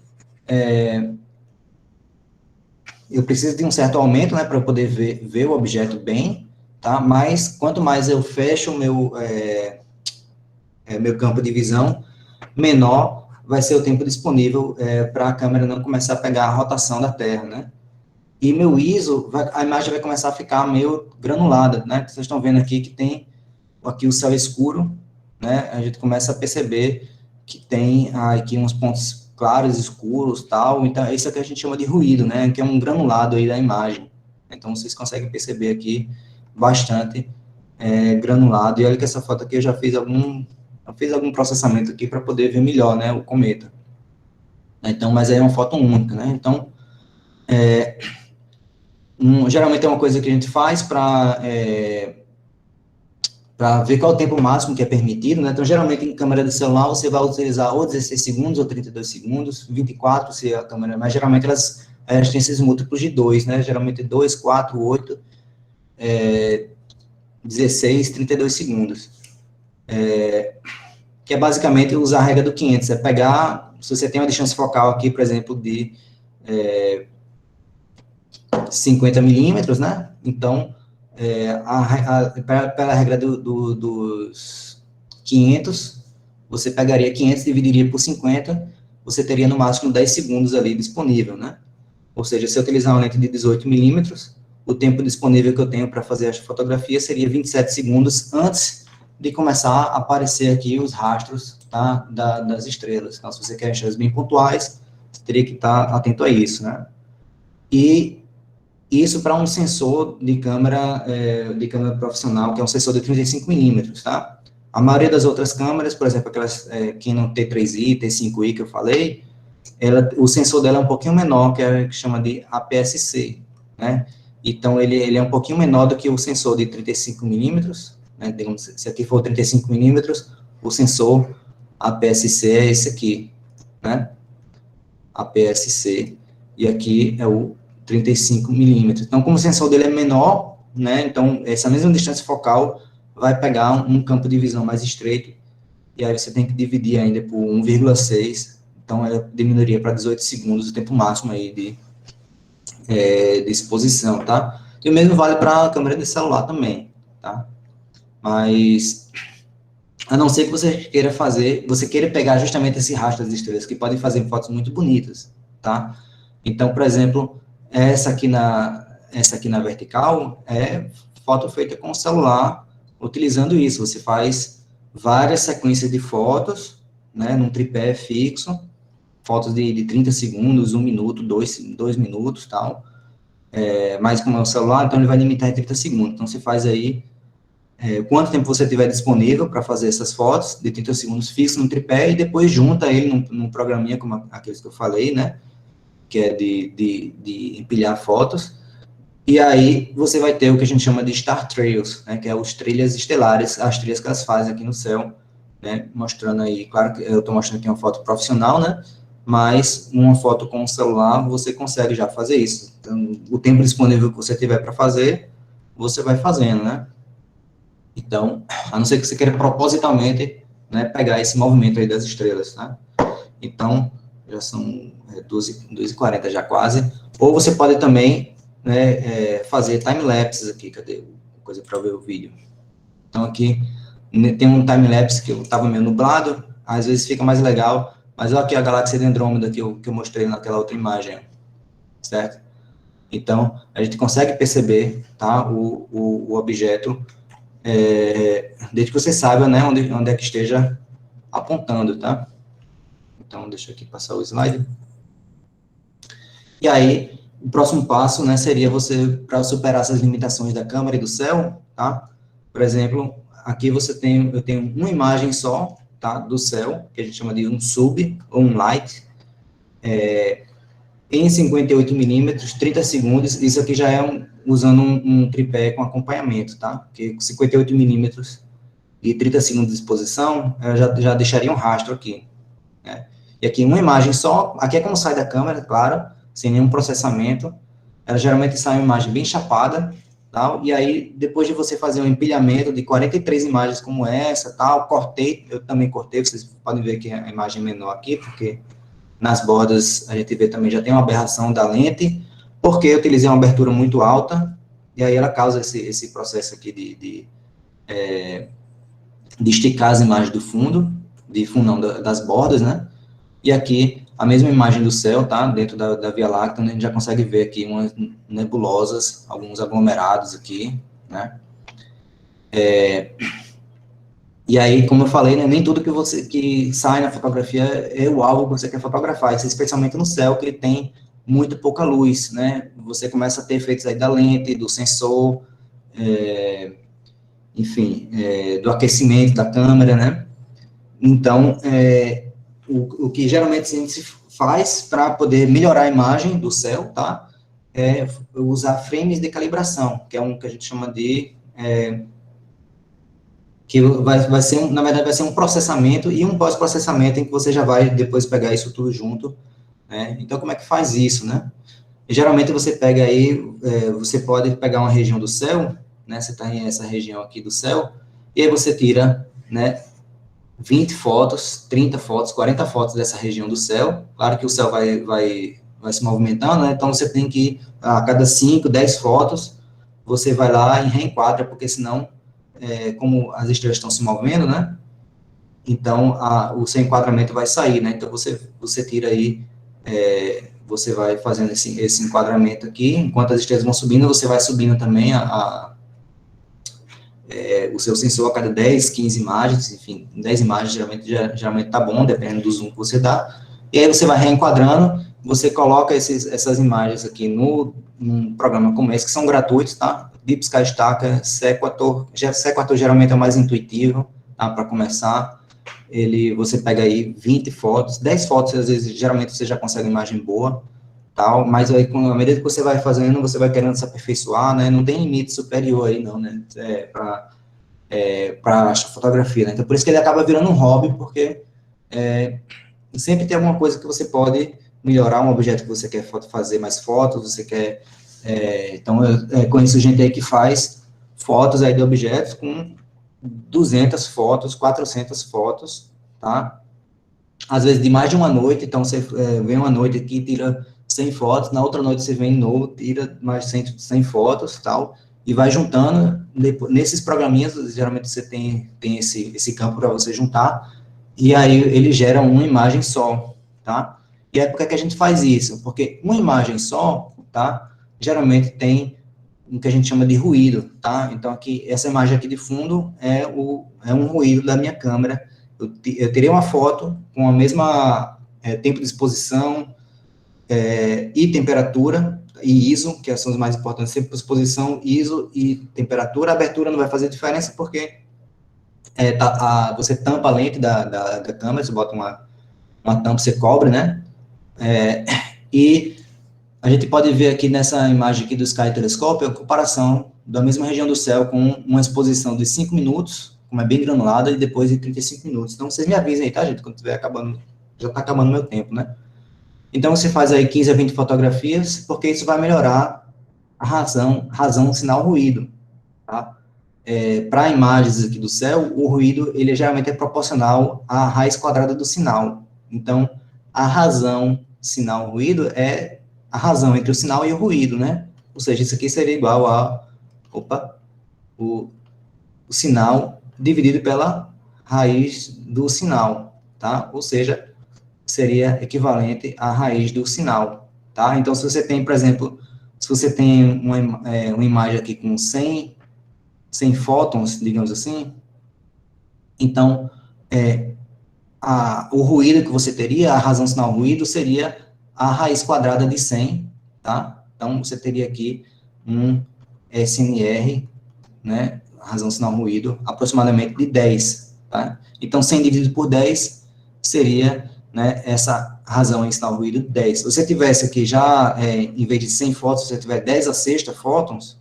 eu preciso de um certo aumento, né, para eu poder ver o objeto bem, tá? Mas, quanto mais eu fecho o meu campo de visão, menor vai ser o tempo disponível para a câmera não começar a pegar a rotação da Terra, né? E meu ISO, a imagem vai começar a ficar meio granulada, né? Vocês estão vendo aqui que tem aqui o céu escuro, né? A gente começa a perceber que tem aqui uns pontos claros, escuros, tal. Então, isso aqui a gente chama de ruído, né? Que é um granulado aí da imagem. Então, vocês conseguem perceber aqui bastante granulado. E olha que essa foto aqui eu já fiz algum processamento aqui para poder ver melhor, né? O cometa. Então, mas aí é uma foto única, né? Então, geralmente é uma coisa que a gente faz para ver qual é o tempo máximo que é permitido, né? Então, geralmente, em câmera de celular, você vai utilizar ou 16 segundos ou 32 segundos, 24 se a câmera... Mas, geralmente, elas têm esses múltiplos de 2, né? Geralmente, 2, 4, 8, 16, 32 segundos. Que é, basicamente, usar a regra do 500. É pegar... Se você tem uma distância focal aqui, por exemplo, de 50 milímetros, né? Então... pela regra dos 500, você pegaria 500, dividiria por 50, você teria no máximo 10 segundos ali disponível, né? Ou seja, se eu utilizar uma lente de 18 milímetros, o tempo disponível que eu tenho para fazer a fotografia seria 27 segundos antes de começar a aparecer aqui os rastros, tá, das estrelas. Então, se você quer estrelas bem pontuais, você teria que estar atento a isso, né? E isso para um sensor de câmera profissional, que é um sensor de 35 milímetros, tá? A maioria das outras câmeras, por exemplo, aquelas Canon T3i, T5i que eu falei, o sensor dela é um pouquinho menor, que chama de APS-C, né? Então, ele é um pouquinho menor do que o sensor de 35 milímetros, né? Se aqui for 35 milímetros, o sensor APS-C é esse aqui, né? APS-C, e aqui é o 35 milímetros. Então, como o sensor dele é menor, né, então, essa mesma distância focal vai pegar um campo de visão mais estreito, e aí você tem que dividir ainda por 1,6, então, diminuiria para 18 segundos o tempo máximo aí de exposição, tá? E o mesmo vale para a câmera de celular também, tá? Mas, a não ser que você queira pegar justamente esse rastro das estrelas, que podem fazer fotos muito bonitas, tá? Então, por exemplo, essa aqui na vertical é foto feita com o celular, utilizando isso. Você faz várias sequências de fotos, né, num tripé fixo, fotos de 30 segundos, 1 minuto, 2 minutos, tal. Mas como é o celular, então ele vai limitar em 30 segundos. Então, você faz aí quanto tempo você tiver disponível para fazer essas fotos, de 30 segundos fixo no tripé, e depois junta ele num programinha, como aqueles que eu falei, né, que é de empilhar fotos, e aí você vai ter o que a gente chama de Star Trails, né, que é os trilhas estelares, as trilhas que elas fazem aqui no céu, né, mostrando aí, claro que eu estou mostrando aqui uma foto profissional, né, mas uma foto com o celular você consegue já fazer isso. Então, o tempo disponível que você tiver para fazer, você vai fazendo, né. Então, a não ser que você queira propositalmente, né, pegar esse movimento aí das estrelas, né? Então, já são 12h40 já quase. Ou você pode também, né, fazer time-lapses aqui. Cadê coisa para ver o vídeo? Então, aqui tem um time-lapse que eu estava meio nublado, às vezes fica mais legal, mas olha aqui a galáxia de Andrômeda que eu mostrei naquela outra imagem, certo? Então, a gente consegue perceber, tá, o objeto, desde que você saiba, né, onde é que esteja apontando, tá? Então, deixa eu aqui passar o slide. E aí, o próximo passo, né, seria você, para superar essas limitações da câmera e do céu, tá? Por exemplo, aqui eu tenho uma imagem só, tá, do céu, que a gente chama de um sub, ou um light, em 58 milímetros, 30 segundos, isso aqui já é usando um tripé com acompanhamento, tá? Porque 58 milímetros e 30 segundos de exposição, eu já deixaria um rastro aqui, né? E aqui uma imagem só, aqui é como sai da câmera, claro, sem nenhum processamento, ela geralmente sai uma imagem bem chapada, tal, e aí, depois de você fazer um empilhamento de 43 imagens como essa, tal, eu também cortei, vocês podem ver que a imagem é menor aqui, porque nas bordas a gente vê também já tem uma aberração da lente, porque eu utilizei uma abertura muito alta, e aí ela causa esse processo aqui de esticar as imagens do fundo, não, das bordas, né? E aqui, a mesma imagem do céu, tá? Dentro da Via Láctea, a gente já consegue ver aqui umas nebulosas, alguns aglomerados aqui, né? E aí, como eu falei, né, nem tudo que sai na fotografia é o alvo que você quer fotografar, isso especialmente no céu, que ele tem muito pouca luz, né? Você começa a ter efeitos aí da lente, do sensor, enfim, do aquecimento da câmera, né? Então, o que geralmente a gente faz para poder melhorar a imagem do céu, tá? É usar frames de calibração, que é um que a gente chama de que vai ser, na verdade, vai ser um processamento e um pós-processamento em que você já vai depois pegar isso tudo junto, né? Então, como é que faz isso, né? E, geralmente, você pega aí, você pode pegar uma região do céu, né? Você está em essa região aqui do céu, e aí você tira, né, 20 fotos, 30 fotos, 40 fotos dessa região do céu. Claro que o céu vai se movimentando, né? Então, você tem que, a cada 5, 10 fotos, você vai lá e reenquadra, porque senão, como as estrelas estão se movendo, né? Então, o seu enquadramento vai sair, né? Então, você tira aí, você vai fazendo esse enquadramento aqui, enquanto as estrelas vão subindo, você vai subindo também o seu sensor a cada 10, 15 imagens, enfim, 10 imagens geralmente tá bom, dependendo do zoom que você dá, e aí você vai reenquadrando, você coloca essas imagens aqui num programa como esse, que são gratuitos, tá? Deep Sky Stacker, Sequator geralmente é o mais intuitivo, tá? Para começar, você pega aí 20 fotos, 10 fotos, às vezes, geralmente você já consegue uma imagem boa, tal, mas aí, à medida que você vai fazendo, você vai querendo se aperfeiçoar, né? Não tem limite superior aí, não, né? Para astrofotografia, né? Então, por isso que ele acaba virando um hobby, porque sempre tem alguma coisa que você pode melhorar, um objeto que você quer fazer mais fotos, você quer... então, eu conheço gente aí que faz fotos aí de objetos com 200 fotos, 400 fotos, tá? Às vezes de mais de uma noite, então você vem uma noite aqui, tira 100 fotos, na outra noite você vem de novo, tira mais 100 fotos, tal, e vai juntando, nesses programinhas, geralmente você tem esse campo para você juntar, e aí ele gera uma imagem só, tá? E aí por que a gente faz isso? Porque uma imagem só, tá? Geralmente tem o que a gente chama de ruído, tá? Então aqui, essa imagem aqui de fundo é um ruído da minha câmera. Eu tirei uma foto com a mesma tempo de exposição e temperatura, e ISO, que são os mais importantes, sempre exposição, ISO e temperatura. A abertura não vai fazer diferença porque você tampa a lente da câmera, você bota uma tampa, você cobre, né? E a gente pode ver aqui nessa imagem aqui do Sky Telescope a comparação da mesma região do céu com uma exposição de 5 minutos, como é bem granulada, e depois de 35 minutos. Então, vocês me avisem aí, tá, gente? Quando estiver acabando, já está acabando o meu tempo, né? Então, você faz aí 15 a 20 fotografias, porque isso vai melhorar a razão sinal ruído, tá? para imagens aqui do céu, o ruído, ele geralmente é proporcional à raiz quadrada do sinal. Então, a razão sinal-ruído é a razão entre o sinal e o ruído, né? Ou seja, isso aqui seria igual a, o sinal dividido pela raiz do sinal, tá? Ou seja, seria equivalente à raiz do sinal, tá? Então, se você tem, por exemplo, se você tem uma imagem aqui com 100 fótons, digamos assim, então, o ruído que você teria, a razão sinal ruído, seria a raiz quadrada de 100, tá? Então, você teria aqui um SNR, né, razão sinal ruído, aproximadamente de 10, tá? Então, 100 dividido por 10 seria, né, essa razão em sinal ruído 10. Se você tivesse aqui já, em vez de 100 fótons, se você tiver 10 a sexta fótons,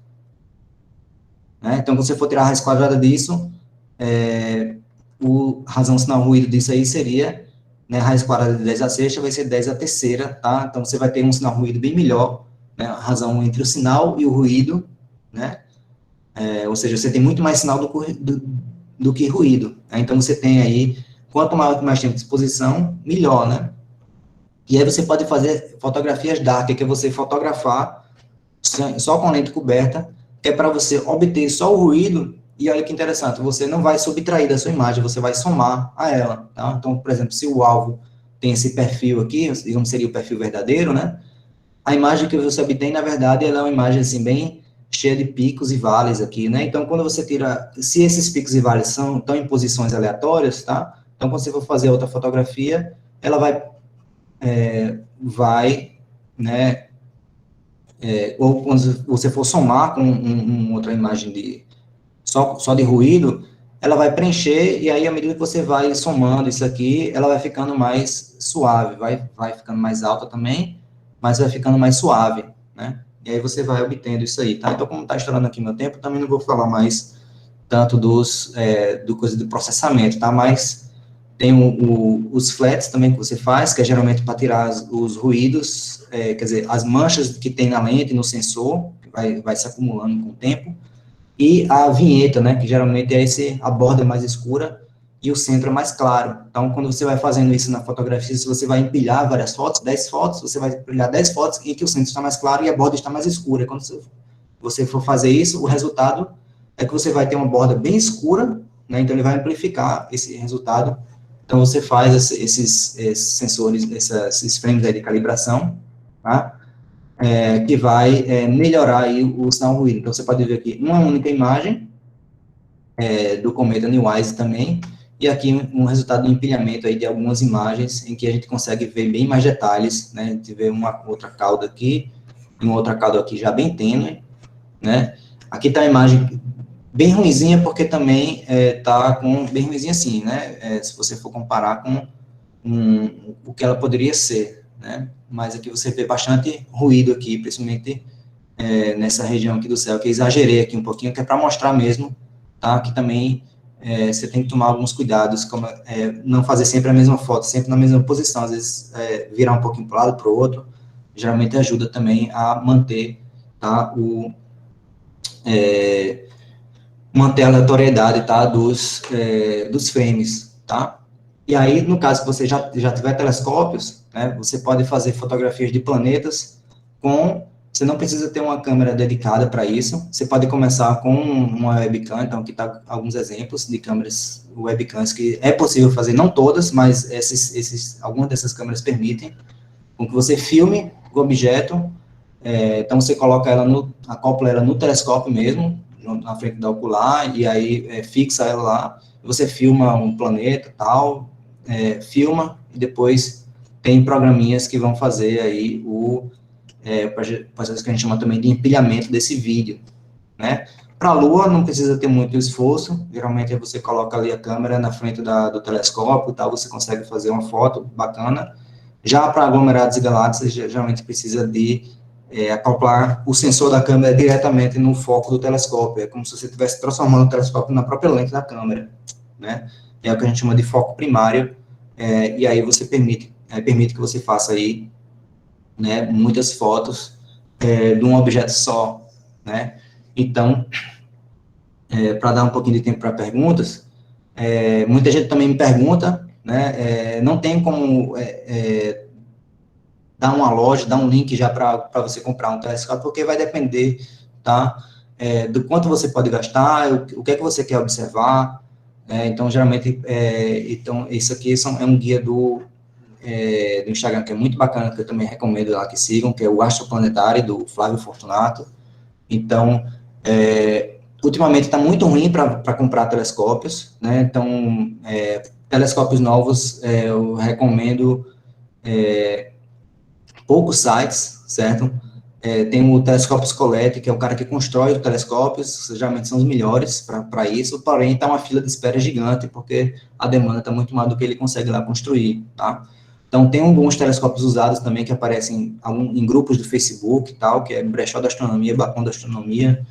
né, então, quando você for tirar a raiz quadrada disso, razão sinal ruído disso aí seria, né, a raiz quadrada de 10 a sexta vai ser 10 a terceira, tá? Então, você vai ter um sinal ruído bem melhor, né, a razão entre o sinal e o ruído, né? Ou seja, você tem muito mais sinal do que ruído, né? Então, você tem aí, quanto mais tempo de exposição, melhor, né? E aí você pode fazer fotografias dark, que é você fotografar só com a lente coberta, que é para você obter só o ruído. E olha que interessante, você não vai subtrair da sua imagem, você vai somar a ela, tá? Então, por exemplo, se o alvo tem esse perfil aqui, digamos, seria o perfil verdadeiro, né? A imagem que você obtém, na verdade, ela é uma imagem, assim, bem cheia de picos e vales aqui, né? Então, quando você tira, se esses picos e vales estão em posições aleatórias, tá? Então, quando você for fazer outra fotografia, ela vai, né, ou quando você for somar com outra imagem só de ruído, ela vai preencher, e aí, à medida que você vai somando isso aqui, ela vai ficando mais suave, vai ficando mais alta também, mas vai ficando mais suave, né? E aí você vai obtendo isso aí, tá? Então, como está estourando aqui meu tempo, também não vou falar mais tanto do coisa do processamento, tá? Mas tem os flats também que você faz, que é geralmente para tirar os ruídos, quer dizer, as manchas que tem na lente, no sensor, que vai se acumulando com o tempo, e a vinheta, né, que geralmente é a borda mais escura e o centro é mais claro. Então, quando você vai fazendo isso na fotografia, se você vai empilhar várias fotos, 10 fotos, você vai empilhar 10 fotos em que o centro está mais claro e a borda está mais escura. Quando você for fazer isso, o resultado é que você vai ter uma borda bem escura, né, então ele vai amplificar esse resultado. Então, você faz esses sensores, esses frames aí de calibração, tá? Que vai melhorar aí o sinal ruído. Então, você pode ver aqui uma única imagem do cometa Neowise também, e aqui um resultado do empilhamento aí de algumas imagens, em que a gente consegue ver bem mais detalhes, né? A gente vê uma outra cauda aqui, e uma outra cauda aqui já bem tênue, né? Aqui está a imagem bem ruinzinha, porque também está bem ruinzinha assim, né? Se você for comparar com o que ela poderia ser, né? Mas aqui você vê bastante ruído aqui, principalmente nessa região aqui do céu, que eu exagerei aqui um pouquinho, que é para mostrar mesmo, tá? Que também você tem que tomar alguns cuidados, como não fazer sempre a mesma foto, sempre na mesma posição, às vezes virar um pouquinho para um lado, para o outro, geralmente ajuda também a manter, tá? Manter a aleatoriedade, tá? Dos frames, tá? E aí, no caso que você já tiver telescópios, né, você pode fazer fotografias de planetas você não precisa ter uma câmera dedicada para isso, você pode começar com uma webcam, então aqui está alguns exemplos de câmeras webcams que é possível fazer, não todas, mas algumas dessas câmeras permitem, com que você filme o objeto, então você coloca acopla ela no telescópio mesmo, na frente da ocular, e aí fixa ela lá, você filma um planeta, tal, filma, e depois tem programinhas que vão fazer aí o processo que a gente chama também de empilhamento desse vídeo, né? Para a Lua não precisa ter muito esforço, geralmente você coloca ali a câmera na frente do telescópio e tal, você consegue fazer uma foto bacana. Já para aglomerados e galáxias, geralmente precisa de acoplar o sensor da câmera diretamente no foco do telescópio, é como se você estivesse transformando o telescópio na própria lente da câmera, né? É o que a gente chama de foco primário, e aí você permite que você faça aí, né, muitas fotos de um objeto só, né? Então, para dar um pouquinho de tempo para perguntas, muita gente também me pergunta, né, não tem como dar uma loja, dar um link já para você comprar um telescópio, porque vai depender, tá, do quanto você pode gastar, o que é que você quer observar, então, geralmente, então, isso aqui é um guia do Instagram, que é muito bacana, que eu também recomendo lá que sigam, que é o Astroplanetário, do Flávio Fortunato. Então, ultimamente está muito ruim para comprar telescópios, né? Então, telescópios novos, eu recomendo poucos sites, certo? Tem o Telescópios Colette, que é o cara que constrói os telescópios, geralmente são os melhores para isso, porém está uma fila de espera gigante, porque a demanda está muito maior do que ele consegue lá construir, tá? Então, tem alguns telescópios usados também que aparecem em grupos do Facebook e tal, que é Brechó da Astronomia, Bacon da Astronomia.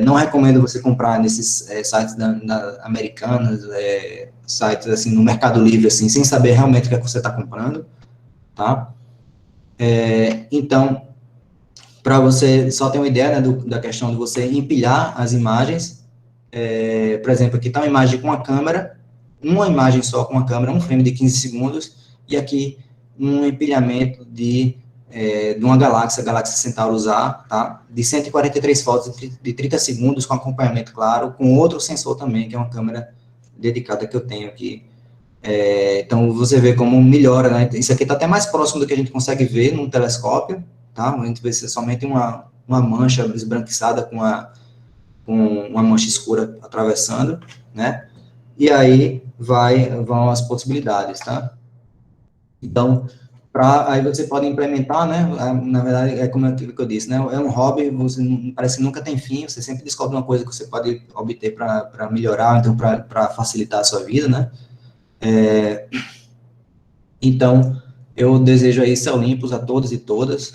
Não recomendo você comprar nesses sites americanos, sites assim, no Mercado Livre, assim, sem saber realmente o que é que você está comprando, tá? Então, para você só ter uma ideia, né, da questão de você empilhar as imagens, por exemplo, aqui está uma imagem com a câmera, uma imagem só com a câmera, um frame de 15 segundos, e aqui um empilhamento de uma galáxia Centaurus A, tá? De 143 fotos de 30 segundos, com acompanhamento claro, com outro sensor também, que é uma câmera dedicada que eu tenho aqui. Então, você vê como melhora, né? Isso aqui está até mais próximo do que a gente consegue ver num telescópio, tá? A gente vê somente uma mancha esbranquiçada com uma mancha escura atravessando, né? E aí vão as possibilidades, tá? Então, aí você pode implementar, né? Na verdade, é como aquilo que eu disse, né? É um hobby, parece que nunca tem fim, você sempre descobre uma coisa que você pode obter para melhorar, então, para facilitar a sua vida, né? Então, eu desejo aí céu limpos a todos e todas.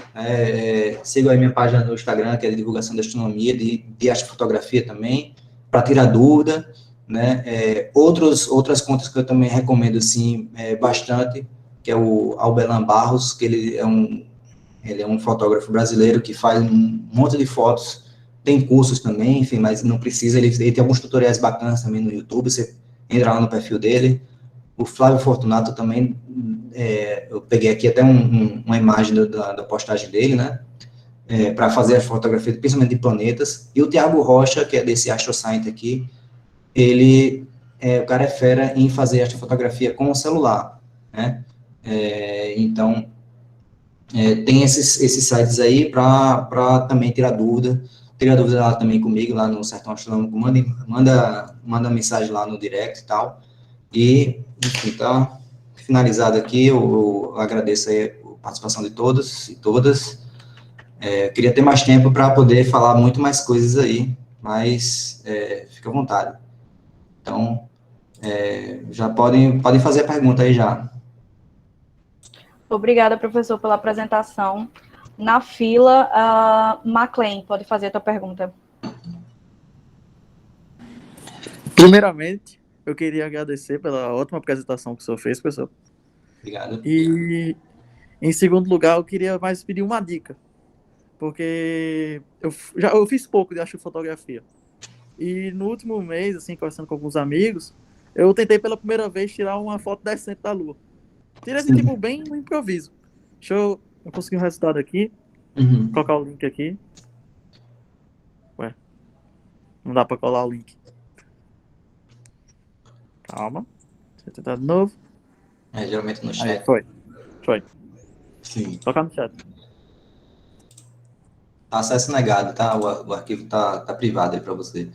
Siga aí minha página no Instagram, que é de divulgação da astronomia, de astrofotografia também, para tirar dúvida, né? Outras contas que eu também recomendo, assim, bastante, que é o Albelan Barros, que ele é um fotógrafo brasileiro que faz um monte de fotos, tem cursos também, enfim, mas não precisa, ele tem alguns tutoriais bacanas também no YouTube, você entra lá no perfil dele. O Flávio Fortunato também, eu peguei aqui até uma imagem da postagem dele, né, para fazer a fotografia, principalmente de planetas, e o Thiago Rocha, que é desse AstroScience aqui, o cara é fera em fazer astrofotografia com o celular, né, então, tem esses sites aí para também tirar dúvida lá também comigo, lá no Sertão Astronômico, manda mensagem lá no direct e tal, e, enfim, tá finalizado aqui, eu agradeço aí a participação de todos e todas. Eu queria ter mais tempo para poder falar muito mais coisas aí, mas fica à vontade. Então, já podem fazer a pergunta aí já. Obrigada, professor, pela apresentação. Na fila, a McLean, pode fazer a tua pergunta. Primeiramente, eu queria agradecer pela ótima apresentação que o senhor fez, professor. Obrigado. E, em segundo lugar, eu queria mais pedir uma dica, porque eu fiz pouco de astrofotografia. E no último mês, assim, conversando com alguns amigos, eu tentei pela primeira vez tirar uma foto decente da Lua. Tirei esse tipo bem no improviso. Eu consegui um resultado aqui. Uhum. Vou colocar o link aqui. Ué, não dá pra colar o link. Calma. Deixa eu tentar de novo. Geralmente no chat. Aí, foi. Sim. Tocar no chat. Acesso negado, tá? O arquivo tá privado aí para você.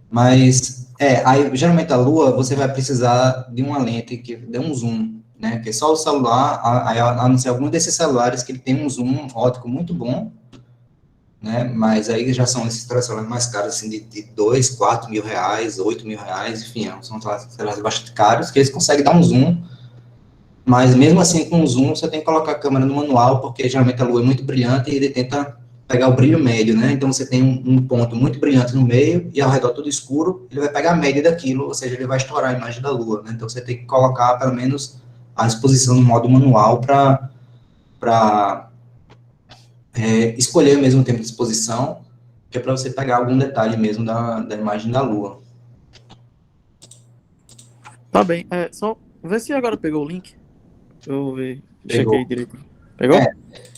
Mas, aí, geralmente a Lua, você vai precisar de uma lente que dê um zoom, né? Que é só o celular, a não ser algum desses celulares que ele tem um zoom óptico muito bom, né? Mas aí já são esses celulares mais caros, assim, de 2, 4 mil reais, 8 mil reais, enfim, são celulares bastante caros, que eles conseguem dar um zoom, mas mesmo assim, com o zoom, você tem que colocar a câmera no manual, porque geralmente a Lua é muito brilhante e ele tenta pegar o brilho médio, né? Então, você tem um ponto muito brilhante no meio e ao redor tudo escuro, ele vai pegar a média daquilo, ou seja, ele vai estourar a imagem da Lua, né? Então, você tem que colocar, pelo menos, a exposição no modo manual para escolher mesmo o tempo de exposição, que é para você pegar algum detalhe mesmo da imagem da Lua. Tá bem. Só vê se agora pegou o link. Eu Pegou. chequei direito. Pegou?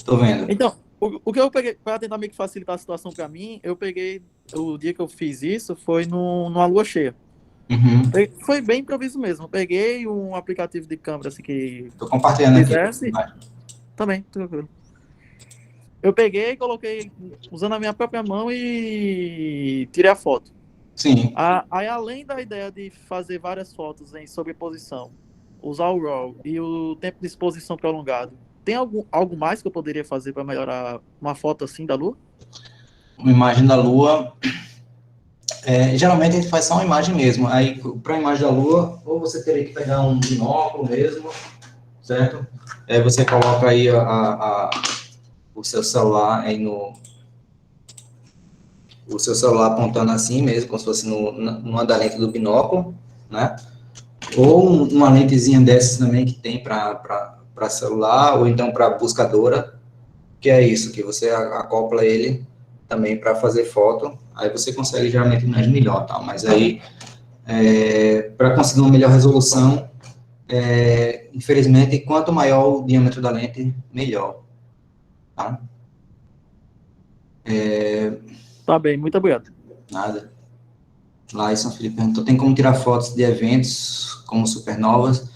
Tô vendo. Então, o que eu peguei, para tentar meio que facilitar a situação para mim, eu peguei, o dia que eu fiz isso foi numa lua cheia. Uhum. Foi bem improviso mesmo. Eu peguei um aplicativo de câmera assim que Tô compartilhando fizesse. aqui. Também, tranquilo. Eu peguei, coloquei usando a minha própria mão e tirei a foto. Sim. Aí, além da ideia de fazer várias fotos em sobreposição, usar o RAW e o tempo de exposição prolongado, tem algo mais que eu poderia fazer para melhorar uma foto assim da Lua? Uma imagem da Lua, geralmente a gente faz só uma imagem mesmo. Aí, para a imagem da Lua, ou você teria que pegar um binóculo mesmo, certo? Aí você coloca aí o seu celular aí o seu celular apontando assim mesmo, como se fosse numa da lente do binóculo, né? Ou uma lentezinha dessas também que tem para celular, ou então para buscadora, que é isso, que você acopla ele também para fazer foto, aí você consegue geralmente imagem melhor, tá? Mas aí, para conseguir uma melhor resolução, infelizmente, quanto maior o diâmetro da lente, melhor, tá? Tá bem, muito obrigado. Nada. Laison Felipe perguntou, tem como tirar fotos de eventos como supernovas?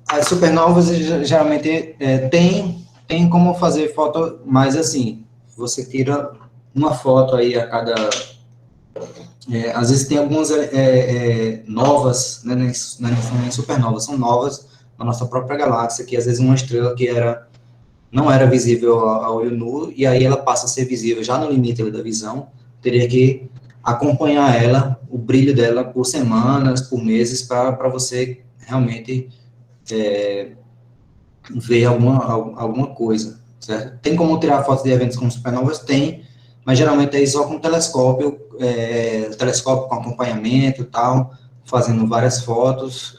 As supernovas, geralmente, tem como fazer foto, mas assim, você tira uma foto aí a cada... às vezes tem algumas novas, né, nem supernovas, são novas na nossa própria galáxia, que às vezes uma estrela que não era visível a olho nu, e aí ela passa a ser visível já no limite da visão, teria que acompanhar ela, o brilho dela por semanas, por meses, para você realmente ver alguma coisa, certo? Tem como tirar fotos de eventos como supernovas? Tem, mas geralmente é só com telescópio com acompanhamento e tal, fazendo várias fotos,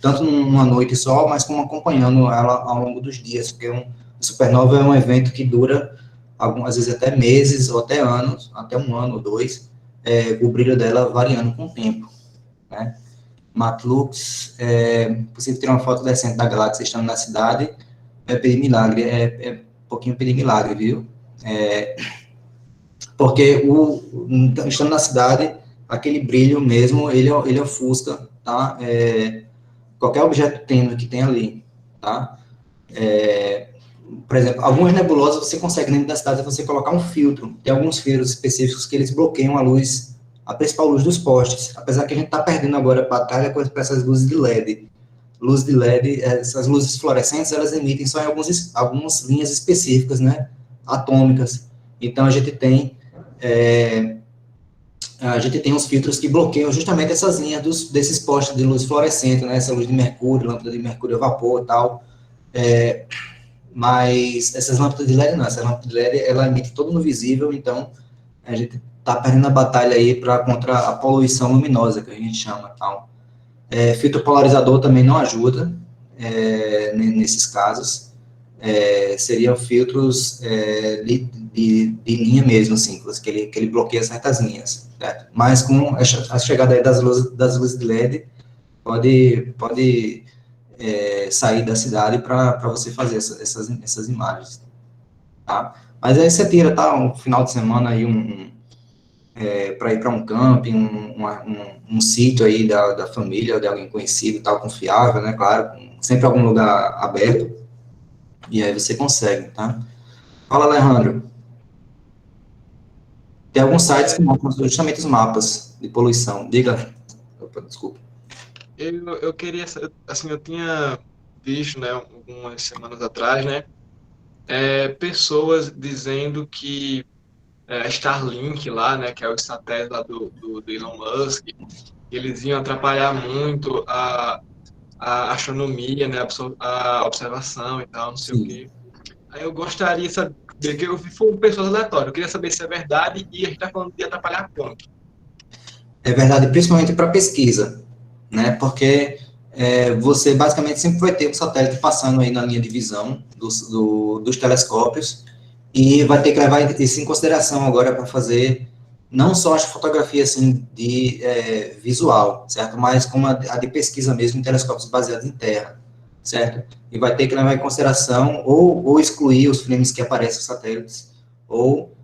tanto numa noite só, mas como acompanhando ela ao longo dos dias, porque supernova é um evento que dura, às vezes até meses ou até anos, até um ano ou dois, o brilho dela variando com o tempo, né? Matlux, possível tirar uma foto decente da galáxia estando na cidade, é pedir milagre, é um pouquinho pedir milagre, viu? Porque estando na cidade, aquele brilho mesmo, ele ofusca, tá? Qualquer objeto tênue que tem ali, tá? Por exemplo, algumas nebulosas você consegue dentro da cidade você colocar um filtro. Tem alguns filtros específicos que eles bloqueiam a principal luz dos postes. Apesar que a gente está perdendo agora batalha com essas luzes de LED. Luz de LED, essas luzes fluorescentes, elas emitem só em algumas linhas específicas, né? Atômicas. Então a gente tem uns filtros que bloqueiam justamente essas linhas desses postes de luz fluorescente, né? Essa luz de mercúrio, lâmpada de mercúrio a vapor e tal. Mas essas lâmpadas de LED não, essa lâmpada de LED, ela emite todo no visível, então a gente está perdendo a batalha aí contra a poluição luminosa, que a gente chama, tal. Filtro polarizador também não ajuda nesses casos, seriam filtros de linha mesmo, assim, que ele bloqueia certas linhas, certo? Mas com a chegada aí das luzes de LED, pode sair da cidade para você fazer essas imagens, tá? Mas aí você tira, tá, um final de semana aí, para ir para um camping, um sítio aí da família, ou de alguém conhecido, tal, confiável, né, claro, sempre algum lugar aberto, e aí você consegue, tá? Fala, Alejandro. Tem alguns sites que mostram justamente os mapas de poluição. Diga. Opa, desculpa. Eu queria, assim, eu tinha visto, né, algumas semanas atrás, né, pessoas dizendo que a Starlink lá, né, que é o satélite lá do Elon Musk, eles iam atrapalhar muito a astronomia, né, a observação e tal, não sei o quê. Aí eu gostaria de saber, que eu vi foi pessoas aleatórias, eu queria saber se é verdade e a gente está falando de atrapalhar quanto. É verdade, principalmente para pesquisa, né? Porque você basicamente sempre vai ter um satélite passando aí na linha de visão dos telescópios, e vai ter que levar isso em consideração agora para fazer não só a fotografia assim de visual, certo? Mas como a de pesquisa mesmo em telescópios baseados em terra, certo? E vai ter que levar em consideração ou excluir os frames que aparecem nos satélites, ou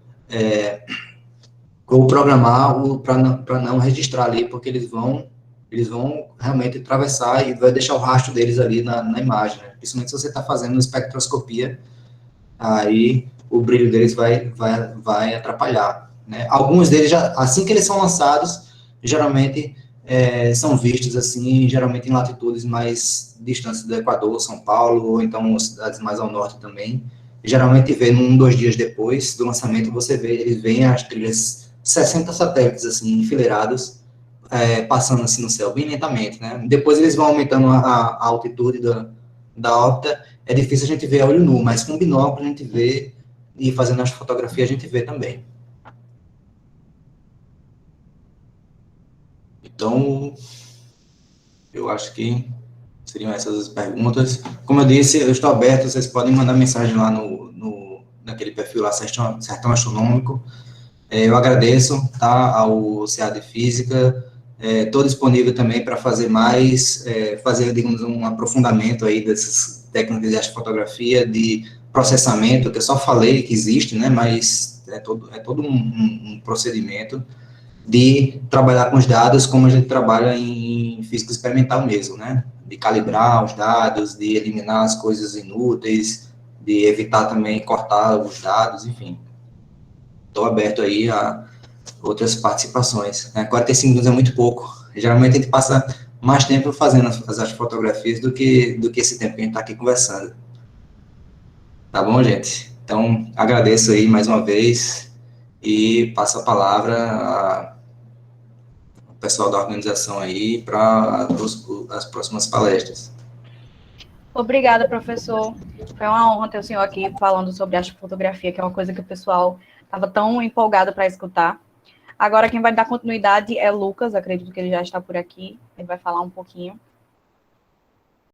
programar para não registrar ali, porque eles vão realmente atravessar e vai deixar o rastro deles ali na imagem, né? Principalmente se você está fazendo espectroscopia, aí o brilho deles vai atrapalhar, né? Alguns deles, assim que eles são lançados, geralmente são vistos, assim, geralmente em latitudes mais distantes do Equador, São Paulo, ou então cidades mais ao norte também. Geralmente vê 2 dias depois do lançamento, eles veem as trilhas, 60 satélites, assim, enfileirados, passando assim no céu, bem lentamente, né? Depois eles vão aumentando a altitude da órbita. É difícil a gente ver a olho nu, mas com binóculo a gente vê, e fazendo as fotografias a gente vê também. Então, eu acho que seriam essas as perguntas. Como eu disse, eu estou aberto, vocês podem mandar mensagem lá naquele perfil lá, Sertão Astronômico. Eu agradeço, tá, ao CA de Física. Estou disponível também para fazer fazer, digamos, um aprofundamento aí dessas técnicas de astrofotografia, de processamento, que eu só falei que existe, né, mas é todo um procedimento de trabalhar com os dados como a gente trabalha em física experimental mesmo, né, de calibrar os dados, de eliminar as coisas inúteis, de evitar também cortar os dados, enfim. Estou aberto aí a outras participações, né? 45 minutos é muito pouco. Geralmente a gente passa mais tempo fazendo as fotografias do que esse tempo que a gente está aqui conversando. Tá bom, gente? Então, agradeço aí mais uma vez e passo a palavra ao pessoal da organização aí para as próximas palestras. Obrigada, professor. Foi uma honra ter o senhor aqui falando sobre astrofotografia, que é uma coisa que o pessoal estava tão empolgado para escutar. Agora quem vai dar continuidade é Lucas, acredito que ele já está por aqui, ele vai falar um pouquinho.